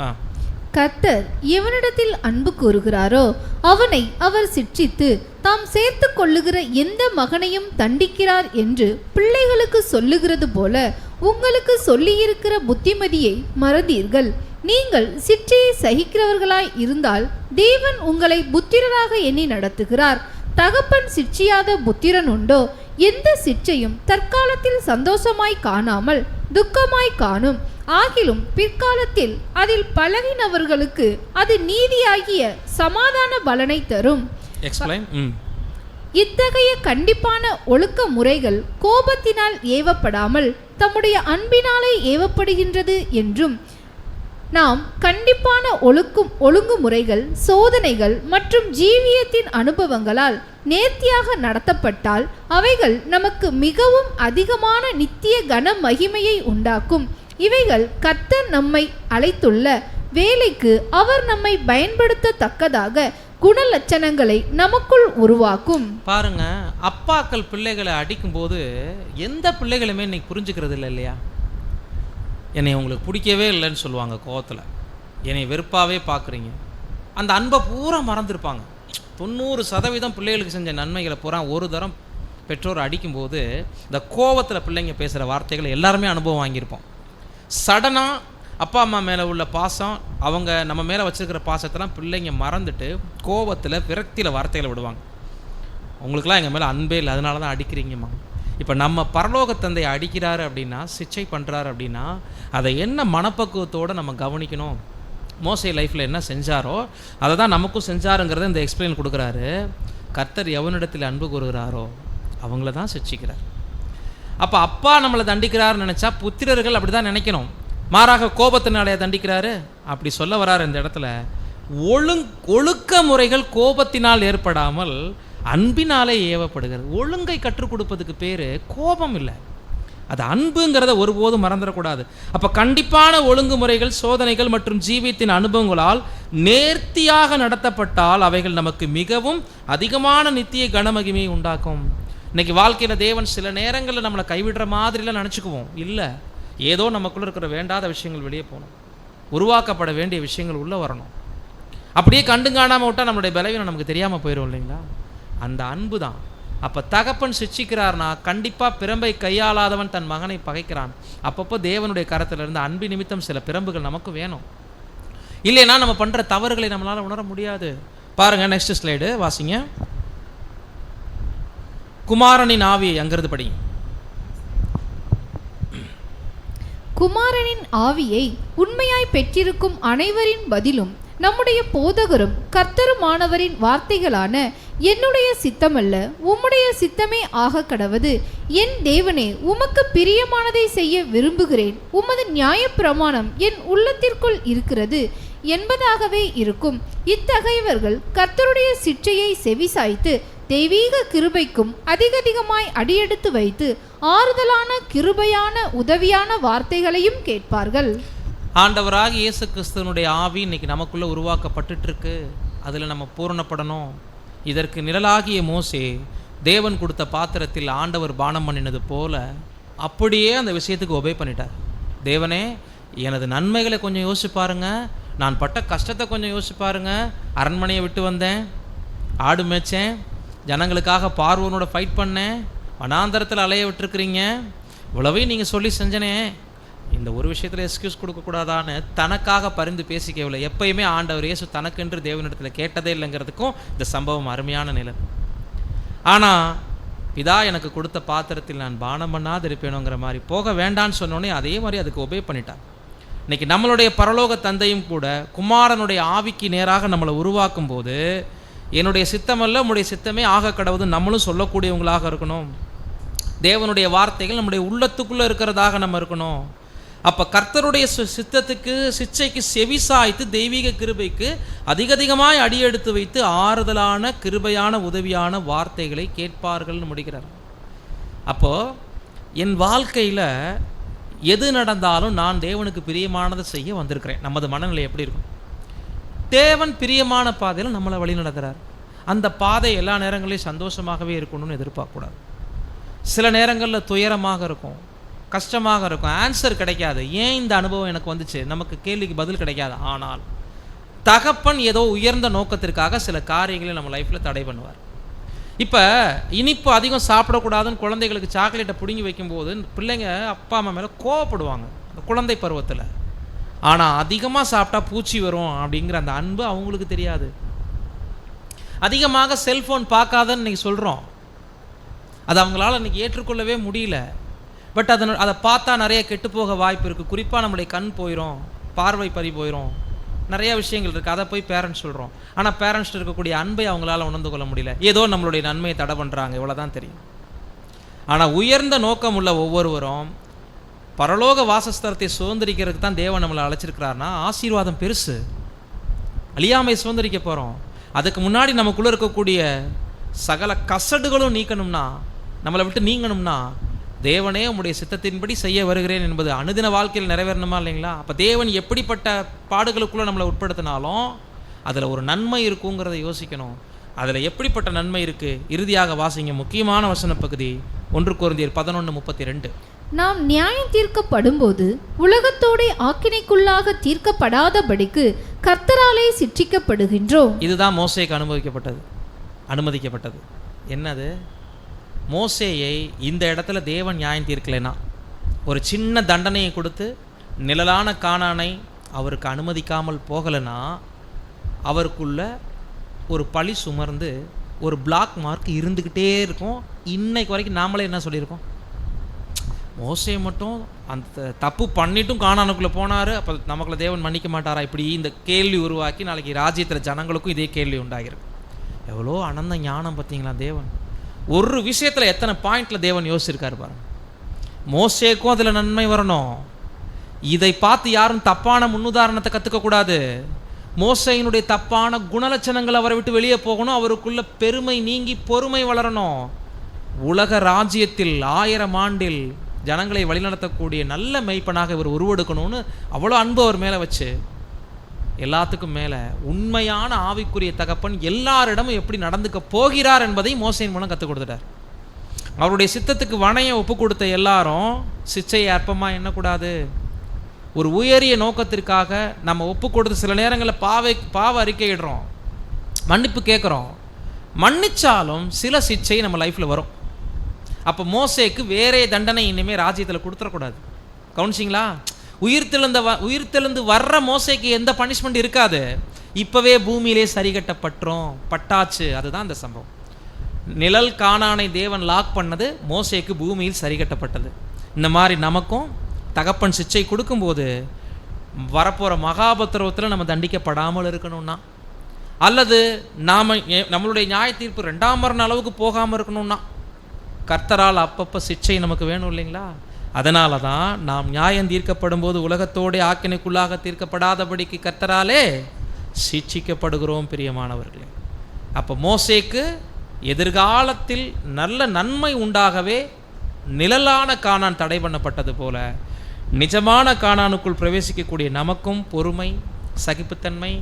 கர்த்தர் எவனிடத்தில் அன்பு கூறுகிறாரோ அவனை அவர் சிட்சித்து தாம் சேர்த்து கொள்ளுகிற எந்த மகனையும் தண்டிக்கிறார் என்று பிள்ளைகளுக்கு சொல்லுகிறது போல உங்களுக்கு சொல்லியிருக்கிற புத்திமதியை மறந்தீர்கள். நீங்கள் சிற்றையை சகிக்கிறவர்களாய் இருந்தால் தேவன் உங்களை புத்திரராக எண்ணி நடத்துகிறார். தகப்பன் சிற்சியாத புத்திரன் உண்டோ? எந்த சிற்றையும் தற்காலத்தில் சந்தோஷமாய் காணாமல் துக்கமாய் காணும். ஆகிலும் பிற்காலத்தில் அதில் பழகினவர்களுக்கு அது நீதியாகிய சமாதான பலனை தரும். இத்தகைய கண்டிப்பான ஒழுக்க முறைகள் கோபத்தினால் ஏவப்படாமல் தம்முடைய அன்பினாலே ஏவப்படுகின்றது என்றும், நாம் கண்டிப்பான ஒழுங்குமுறைகள், சோதனைகள் மற்றும் ஜீவியத்தின் அனுபவங்களால் நேர்த்தியாக நடத்தப்பட்டால் அவைகள் நமக்கு மிகவும் அதிகமான நித்திய கன மகிமையை உண்டாக்கும். இவைகள் கர்த்தர் நம்மை அழைத்துள்ள வேலைக்கு அவர் நம்மை பயன்படுத்தத்தக்கதாக குணலட்சணங்களை நமக்குள் உருவாக்கும். பாருங்க, அப்பாக்கள் பிள்ளைகளை அடிக்கும்போது எந்த பிள்ளைகளுமே இன்னைக்கு புரிஞ்சுக்கிறது இல்லை இல்லையா? என்னை உங்களுக்கு பிடிக்கவே இல்லைன்னு சொல்லுவாங்க கோவத்தில், என்னை வெறுப்பாகவே பார்க்குறீங்க. அந்த அன்பை பூரா மறந்துருப்பாங்க. 90% பிள்ளைகளுக்கு செஞ்ச நன்மைகளை பூரா ஒரு தரம் பெற்றோர் அடிக்கும்போது இந்த கோவத்தில் பிள்ளைங்க பேசுகிற வார்த்தைகளை எல்லாருமே அனுபவம் வாங்கியிருப்போம். சடனாக அப்பா அம்மா மேலே உள்ள பாசம், அவங்க நம்ம மேலே வச்சுருக்கிற பாசத்தெல்லாம் பிள்ளைங்க மறந்துட்டு கோவத்தில் விரக்தியில் வார்த்தைகளை விடுவாங்க. உங்களுக்கெல்லாம் எங்கள் மேலே அன்பே இல்லை, அதனால தான் அடிக்கிறீங்கம்மா. இப்போ நம்ம பரலோக தந்தை அடிக்கிறாரு அப்படின்னா, சிச்சை பண்ணுறாரு அப்படின்னா, அதை என்ன மனப்பக்குவத்தோடு நம்ம கவனிக்கணும். மோசே லைஃப்பில் என்ன செஞ்சாரோ அதை தான் நமக்கும் செஞ்சாருங்கிறத இந்த எக்ஸ்பிளைன் கொடுக்குறாரு. கர்த்தர் எவனிடத்தில் அன்பு கூறுகிறாரோ அவங்கள தான் சிச்சிக்கிறார். அப்போ அப்பா நம்மளை தண்டிக்கிறாருன்னு நினச்சா புத்திரர்கள் அப்படி தான் நினைக்கணும். மாறாக கோபத்தினாலே தண்டிக்கிறாரு அப்படி சொல்ல வராரு இந்த இடத்துல. ஒழுக்க முறைகள் கோபத்தினால் ஏற்படாமல் அன்பினாலே ஏவப்படுகிறது. ஒழுங்கை கற்றுக் கொடுப்பதுக்கு பேர் கோபம் இல்லை, அது அன்புங்கிறத ஒருபோதும் மறந்துடக்கூடாது. அப்போ கண்டிப்பான ஒழுங்குமுறைகள், சோதனைகள் மற்றும் ஜீவியத்தின் அனுபவங்களால் நேர்த்தியாக நடத்தப்பட்டால் அவைகள் நமக்கு மிகவும் அதிகமான நித்திய கனமகிமையை உண்டாக்கும். இன்னைக்கு வாழ்க்கையில் தேவன் சில நேரங்களில் நம்மளை கைவிடுற மாதிரிலாம் நினச்சிக்குவோம். இல்லை, ஏதோ நமக்குள்ளே இருக்கிற வேண்டாத விஷயங்கள் வெளியே போகணும், உருவாக்கப்பட வேண்டிய விஷயங்கள் உள்ளே வரணும். அப்படியே கண்டு காணாமல் விட்டால் நம்மளுடைய பலவீனம் நமக்கு தெரியாமல் போயிடும் இல்லைங்களா? அந்த அன்பு தான். அப்போ தகப்பன் சிட்சிக்கிறார்னா கண்டிப்பாக பிரம்பை கையாளாதவன் தன் மகனை பகைக்கிறான். அப்பப்போ தேவனுடைய கரத்திலிருந்து அன்பு நிமித்தம் சில பிரம்புகள் நமக்கு வேணும். இல்லைன்னா நம்ம பண்ணுற தவறுகளை நம்மளால் உணர முடியாது. பாருங்கள், நெக்ஸ்ட் ஸ்லைடு வாசிங்க. குமாரனின் ஆவியை அங்கிருந்து படிங்க. குமாரனின் ஆவியை உண்மையாய் பெற்றிருக்கும் அனைவரின் பதிலும் நம்முடைய போதகரும் கர்த்தருமானவரின் வார்த்தைகளான என்னுடைய சித்தமல்ல உம்முடைய சித்தமே ஆக கடவது. என் தேவனே, உமக்கு பிரியமானதை செய்ய விரும்புகிறேன். உமது நியாயப்பிரமாணம் என் உள்ளத்திற்குள் இருக்கிறது என்பதாகவே இருக்கும். இத்தகையவர்கள் கர்த்தருடைய சிற்றையை செவிசாய்த்து தெய்வீக கிருபைக்கும் அதிகமாய் அடியெடுத்து வைத்து ஆறுதலான கிருபையான உதவியான வார்த்தைகளையும் கேட்பார்கள். ஆண்டவராக இயேசு கிறிஸ்துவனுடைய ஆவி இன்னைக்கு நமக்குள்ளே உருவாக்கப்பட்டு இருக்கு. அதில் நம்ம பூரணப்படணும். இதற்கு நிழலாகிய மோசே தேவன் கொடுத்த பாத்திரத்தில் ஆண்டவர் பானம் பண்ணினது போல அப்படியே அந்த விஷயத்துக்கு ஒபே பண்ணிட்டார். தேவனே, எனது நன்மைகளை கொஞ்சம் யோசிச்சு பாருங்க, நான் பட்ட கஷ்டத்தை கொஞ்சம் யோசிச்சு பாருங்க. அரண்மனையை விட்டு வந்தேன், ஆடு மேய்ச்சேன், ஜனங்களுக்காக பார்வோனோட ஃபைட் பண்ணேன், வனாந்தரத்தில் அலைய விட்டுருக்குறீங்க, இவ்வளவையும் நீங்கள் சொல்லி செஞ்சனே, இந்த ஒரு விஷயத்தில் எக்ஸ்கியூஸ் கொடுக்கக்கூடாதான்னு தனக்காக பரிந்து பேசிக்கவில்லை. எப்பயுமே ஆண்டவர் இயேசு தனக்கென்று தேவனிடத்தில் கேட்டதே இல்லைங்கிறதுக்கும் இந்த சம்பவம் அருமையான நிலை. ஆனால் பிதா எனக்கு கொடுத்த பாத்திரத்தில் நான் பானம் பண்ணாது இருப்பேனுங்கிற மாதிரி போக வேண்டான்னு சொன்னோடனே அதே மாதிரி அதுக்கு ஒபே பண்ணிட்டான். இன்னைக்கு நம்மளுடைய பரலோக தந்தையும் கூட குமாரனுடைய ஆவிக்கு நேராக நம்மளை உருவாக்கும் போது என்னுடைய சித்தமல்ல உம்முடைய சித்தமே ஆக கடவுது நம்மளும் சொல்லக்கூடியவங்களாக இருக்கணும். தேவனுடைய வார்த்தைகள் நம்முடைய உள்ளத்துக்குள்ளே இருக்கிறதாக நம்ம இருக்கணும். அப்போ கர்த்தருடைய சித்தத்துக்கு சிச்சைக்கு செவிசாய்த்து தெய்வீக கிருபைக்கு அதிகமாய் அடியெடுத்து வைத்து ஆறுதலான கிருபையான உதவியான வார்த்தைகளை கேட்பார்கள்னு முடிக்கிறார். அப்போது என் வாழ்க்கையில் எது நடந்தாலும் நான் தேவனுக்கு பிரியமானதை செய்ய வந்திருக்கிறேன். நமது மனநிலை எப்படி இருக்கும்? தேவன் பிரியமான பாதையில் நம்மளை வழி நடத்துகிறார். அந்த பாதை எல்லா நேரங்களையும் சந்தோஷமாகவே இருக்கணும்னு எதிர்பார்க்கக்கூடாது. சில நேரங்களில் துயரமாக இருக்கும், கஷ்டமாக இருக்கும், ஆன்சர் கிடைக்காது. ஏன் இந்த அனுபவம் எனக்கு வந்துச்சு, நமக்கு கேள்விக்கு பதில் கிடைக்காது. ஆனால் தகப்பன் ஏதோ உயர்ந்த நோக்கத்திற்காக சில காரியங்களை நம்ம லைஃப்பில் தடை பண்ணுவார். இப்போ இனிப்பு அதிகம் சாப்பிடக்கூடாதுன்னு குழந்தைகளுக்கு சாக்லேட்டை பிடுங்கி வைக்கும்போது பிள்ளைங்க அப்பா அம்மா மேலே கோவப்படுவாங்க அந்த குழந்தை பருவத்தில். ஆனால் அதிகமாக சாப்பிட்டா பூச்சி வரும் அப்படிங்கிற அந்த அன்பு அவங்களுக்கு தெரியாது. அதிகமாக செல்ஃபோன் பார்க்காதன்னு இன்றைக்கி சொல்கிறோம், அது அவங்களால இன்றைக்கி ஏற்றுக்கொள்ளவே முடியல. பட் அதை பார்த்தா நிறைய கெட்டு போக வாய்ப்பு இருக்குது. குறிப்பாக நம்மளுடைய கண் போயிடும், பார்வை பறி போயிடும், நிறைய விஷயங்கள் இருக்குது. அதை போய் பேரண்ட்ஸ் சொல்கிறோம். ஆனால் பேரண்ட்ஸ் இருக்கக்கூடிய அன்பை அவங்களால உணர்ந்து கொள்ள முடியல. ஏதோ நம்மளுடைய நன்மையை தடை பண்ணுறாங்க, இவ்வளோதான் தெரியும். ஆனால் உயர்ந்த நோக்கம் உள்ள ஒவ்வொருவரும் பரலோக வாசஸ்தலத்தை சுதந்திரிக்கிறதுக்கு தான் தேவன் நம்மளை அழைச்சிருக்கிறாருன்னா ஆசீர்வாதம் பெருசு. அழியாமை சுதந்திரிக்க போகிறோம். அதுக்கு முன்னாடி நமக்குள்ளே இருக்கக்கூடிய சகல கசடுகளும் நீக்கணும்னா, நம்மளை விட்டு நீங்கணும்னா, தேவனே உம்முடைய சித்தத்தின்படி செய்ய வருகிறேன் என்பது அனுதின வாழ்க்கையில் நிறைவேறணுமா இல்லைங்களா? அப்போ தேவன் எப்படிப்பட்ட பாடுகளுக்குள்ளே நம்மளை உட்படுத்தினாலும் அதில் ஒரு நன்மை இருக்குங்கிறத யோசிக்கணும். அதில் எப்படிப்பட்ட நன்மை இருக்குது? இறுதியாக வாசிங்க, முக்கியமான வசன பகுதி 1 கொரிந்தியர் 11:32. நாம் நியாயம் தீர்க்கப்படும்போது உலகத்தோടെ ஆக்கினைக்குள்ளாக தீர்க்கப்படாதபடிக்கு கர்த்தராலே சிற்றிக்கப்படுகின்றோம். இதுதான் மோசேக்கு அனுமதிக்கப்பட்டது. என்னது? மோசேயை இந்த இடத்துல தேவன் நியாயம் தீர்க்கலைன்னா, ஒரு சின்ன தண்டனையை கொடுத்து நிழலான கானானை அவருக்கு அனுமதிக்காமல் போகலைன்னா, அவருக்குள்ள ஒரு பழி சுமர்ந்து ஒரு பிளாக் மார்க் இருந்துக்கிட்டே இருக்கும். இன்னைக்கு வரைக்கும் நாமளே என்ன சொல்லியிருக்கோம்? மோசே மட்டும் அந்த தப்பு பண்ணிட்டும் கானானுக்குள்ளே போனார், அப்போ நமக்குள்ள தேவன் மன்னிக்க மாட்டாரா? இப்படி இந்த கேள்வி உருவாக்கி நாளைக்கு ராஜ்யத்தில் ஜனங்களுக்கும் இதே கேள்வி உண்டாகிருக்கு. எவ்வளோ அனந்த ஞானம் பார்த்தீங்களா தேவன்? ஒரு விஷயத்தில் எத்தனை பாயிண்டில் தேவன் யோசிச்சிருக்காரு பாருங்க. மோசேக்கும் அதில் நன்மை வரணும். இதை பார்த்து யாரும் தப்பான முன்னுதாரணத்தை கற்றுக்கக்கூடாது. மோசேயினுடைய தப்பான குணலட்சணங்கள் அவரை விட்டு வெளியே போகணும். அவருக்குள்ள பெருமை நீங்கி பொறுமை வளரணும். உலக ராஜ்யத்தில் 1000 ஆண்டில் ஜனங்களை வழிநடத்தக்கூடிய நல்ல மெய்ப்பனாக இவர் உருவெடுக்கணும்னு அவ்வளோ அன்பு அவர் மேலே வச்சு, எல்லாத்துக்கும் மேலே உண்மையான ஆவிக்குரிய தகப்பன் எல்லாரிடமும் எப்படி நடந்துக்க போகிறார் என்பதை மோசேயின் மூலம் கற்றுக் கொடுத்துட்டார். அவருடைய சித்தத்துக்கு வணைய ஒப்பு கொடுத்த எல்லாரும் சிச்சையை அற்பமாக எண்ணக்கூடாது. ஒரு உயரிய நோக்கத்திற்காக நம்ம ஒப்பு கொடுத்து சில நேரங்களில் பாவ அறிக்கையிடுறோம், மன்னிப்பு கேட்குறோம். மன்னிச்சாலும் சில சிச்சை நம்ம லைஃப்பில் வரும். அப்போ மோசேக்கு வேறே தண்டனை இனிமேல் ராஜ்யத்தில் கொடுத்துடக்கூடாது. கவனிச்சிங்களா? உயிர்த்தெழுந்து வர்ற மோசேக்கு எந்த பனிஷ்மெண்ட் இருக்காது. இப்போவே பூமியிலே பட்டாச்சு. அதுதான் இந்த சம்பவம். நிழல் கானானை தேவன் லாக் பண்ணது, மோசேக்கு பூமியில் சரிகட்டப்பட்டது. இந்த மாதிரி நமக்கும் தகப்பன் சிச்சை கொடுக்கும்போது வரப்போகிற மகாபத்திரவத்தில் நம்ம தண்டிக்கப்படாமல் இருக்கணும்னா, அல்லது நம்மளுடைய நியாய தீர்ப்பு 2ஆம் மரண அளவுக்கு போகாமல் இருக்கணும்னா கர்த்தரால் அப்பப்போ சிச்சை நமக்கு வேணும் இல்லைங்களா? அதனால தான் நாம் நியாயம் தீர்க்கப்படும் போது உலகத்தோடு ஆக்கினைக்குள்ளாக தீர்க்கப்படாதபடிக்கு கர்த்தராலே சிட்சிக்கப்படுகிறோம் பிரியமானவர்களே. அப்போ மோசேக்கு எதிர்காலத்தில் நல்ல நன்மை உண்டாகவே நிழலான கானான் தடை பண்ணப்பட்டது போல நிஜமான கானானுக்குள் பிரவேசிக்கக்கூடிய நமக்கும் பொறுமை, சகிப்புத்தன்மை,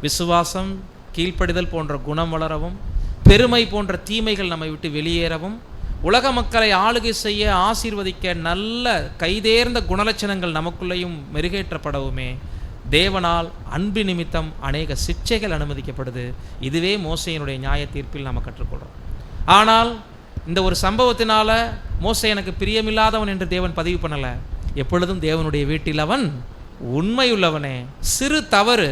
விசுவாசம், கீழ்ப்படிதல் போன்ற குணம் வளரவும், பெருமை போன்ற தீமைகள் நம்மை விட்டு வெளியேறவும், உலக மக்களை ஆளுகை செய்ய ஆசீர்வதிக்க நல்ல கைதேர்ந்த குணலட்சணங்கள் நமக்குள்ளேயும் மெருகேற்றப்படவுமே தேவனால் அன்பு நிமித்தம் அநேக சிட்சைகள் அனுமதிக்கப்படுது. இதுவே மோசேயினுடைய நியாய தீர்ப்பில் நாம் கற்றுக்கொள்கிறோம். ஆனால் இந்த ஒரு சம்பவத்தினால மோசே எனக்கு பிரியமில்லாதவன் என்று தேவன் பதிவு பண்ணலை. எப்பொழுதும் தேவனுடைய வீட்டில் அவன் உண்மையுள்ளவனே. சிறு தவறு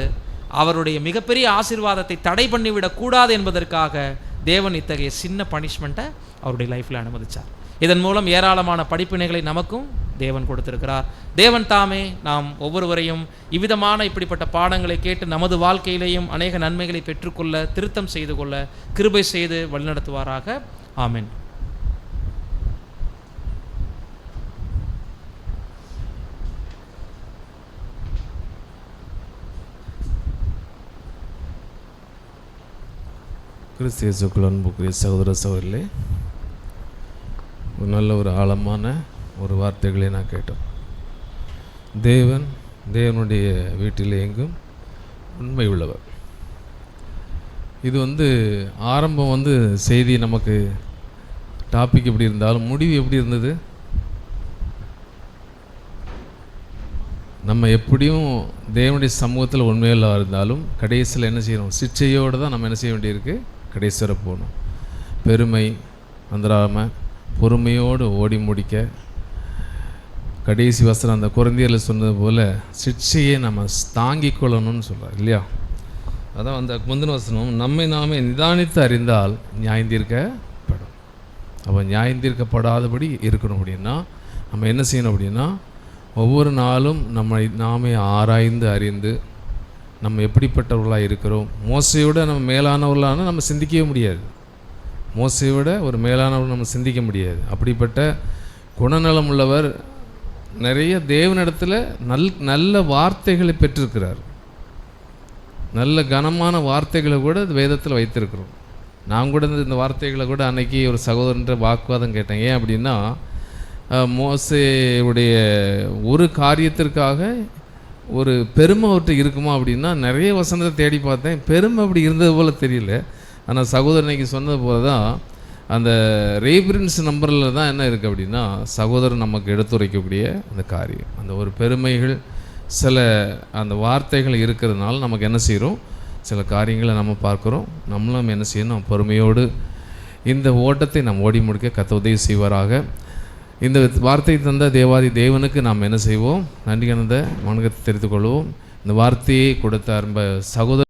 அவருடைய மிகப்பெரிய ஆசீர்வாதத்தை தடை பண்ணிவிடக்கூடாது என்பதற்காக தேவன் இத்தகைய சின்ன பனிஷ்மெண்ட்டை அவருடைய லைஃப்பில் அனுமதித்தார். இதன் மூலம் ஏராளமான படிப்பினைகளை நமக்கும் தேவன் கொடுத்திருக்கிறார். தேவன் தாமே நாம் ஒவ்வொருவரையும் இவ்விதமான இப்படிப்பட்ட பாடங்களை கேட்டு நமது வாழ்க்கையிலேயும் அநேக நன்மைகளை பெற்றுக்கொள்ள, திருத்தம் செய்து கொள்ள கிருபை செய்து வழிநடத்துவாராக. ஆமென். கிறிஸ்து இயேசுக்குள் அன்புக்குரிய சகோதர சகோதரிகளே, நல்ல ஒரு ஆழமான ஒரு வார்த்தைகளை நான் கேட்டோம். தேவனுடைய வீட்டில் எங்கும் உண்மை உள்ளவர். இது ஆரம்பம் செய்தி நமக்கு டாபிக் எப்படி இருந்தாலும் முடிவு எப்படி இருந்தது? நம்ம எப்படியும் தேவனுடைய சமூகத்தில் உண்மையில் இருந்தாலும் கடைசியில் என்ன செய்யணும்? சிச்சையோடு தான் நம்ம என்ன செய்ய வேண்டியிருக்கு? கடைசி வரை போகணும். பெருமை வந்துடாமல் பொறுமையோடு ஓடி முடிக்க கடைசி வசனம் அந்த கொரிந்தியரில் சொன்னது போல் சிட்சையை நம்ம தாங்கிக் கொள்ளணும்னு சொல்கிறார் இல்லையா? அதான் அந்த முந்தின வசனம், நம்மை நாமே நிதானித்து அறிந்தால் நியாயந்தீர்க்கப்படும். அப்போ நியாயந்தீர்க்கப்படாதபடி இருக்கணும் அப்படின்னா நம்ம என்ன செய்யணும் அப்படின்னா, ஒவ்வொரு நாளும் நம்மை நாமே ஆராய்ந்து அறிந்து நம்ம எப்படிப்பட்டவர்களாக இருக்கிறோம். மோசையோட நம்ம மேலானவர்களான நம்ம சிந்திக்கவே முடியாது. மோசையோட ஒரு மேலானவர் நம்ம சிந்திக்க முடியாது. அப்படிப்பட்ட குணநலம் உள்ளவர் நிறைய தேவனிடத்தில் நல்ல வார்த்தைகளை பெற்றிருக்கிறார். நல்ல கனமான வார்த்தைகளை கூட வேதத்தில் வைத்திருக்கிறோம். நான் கூட இந்த வார்த்தைகளை கூட அன்னைக்கு ஒரு சகோதரன்ற வாக்குவாதம் கேட்டேன். ஏன் அப்படின்னா, மோசேயுடைய ஒரு காரியத்திற்காக ஒரு பெருமை அவர்கிட்ட இருக்குமா அப்படின்னா நிறைய வசனத்தை தேடி பார்த்தேன். பெருமை அப்படி இருந்தது போல் தெரியல. ஆனால் சகோதரனைக்கு சொன்னது போல தான் அந்த ரேபரன்ஸ் நம்பரில் தான் என்ன இருக்குது அப்படின்னா, சகோதரன் நமக்கு எடுத்துரைக்கக்கூடிய அந்த காரியம், அந்த ஒரு பெருமைகள் சில அந்த வார்த்தைகள் இருக்கிறதுனால நமக்கு என்ன செய்கிறோம்? சில காரியங்களை நம்ம பார்க்குறோம். நம்மளும் என்ன செய்யணும்? பொறுமையோடு இந்த ஓட்டத்தை நாம் ஓடி முடிக்க கர்த்தர் உதவி செய்வாராக. இந்த வார்த்தை தந்த தேவாதி தேவனுக்கு நாம் என்ன செய்வோம்? நன்றி கலந்த வணக்கத்தை தெரிந்து கொள்வோம். இந்த வார்த்தையை கொடுத்த அன்ப சகோதரர்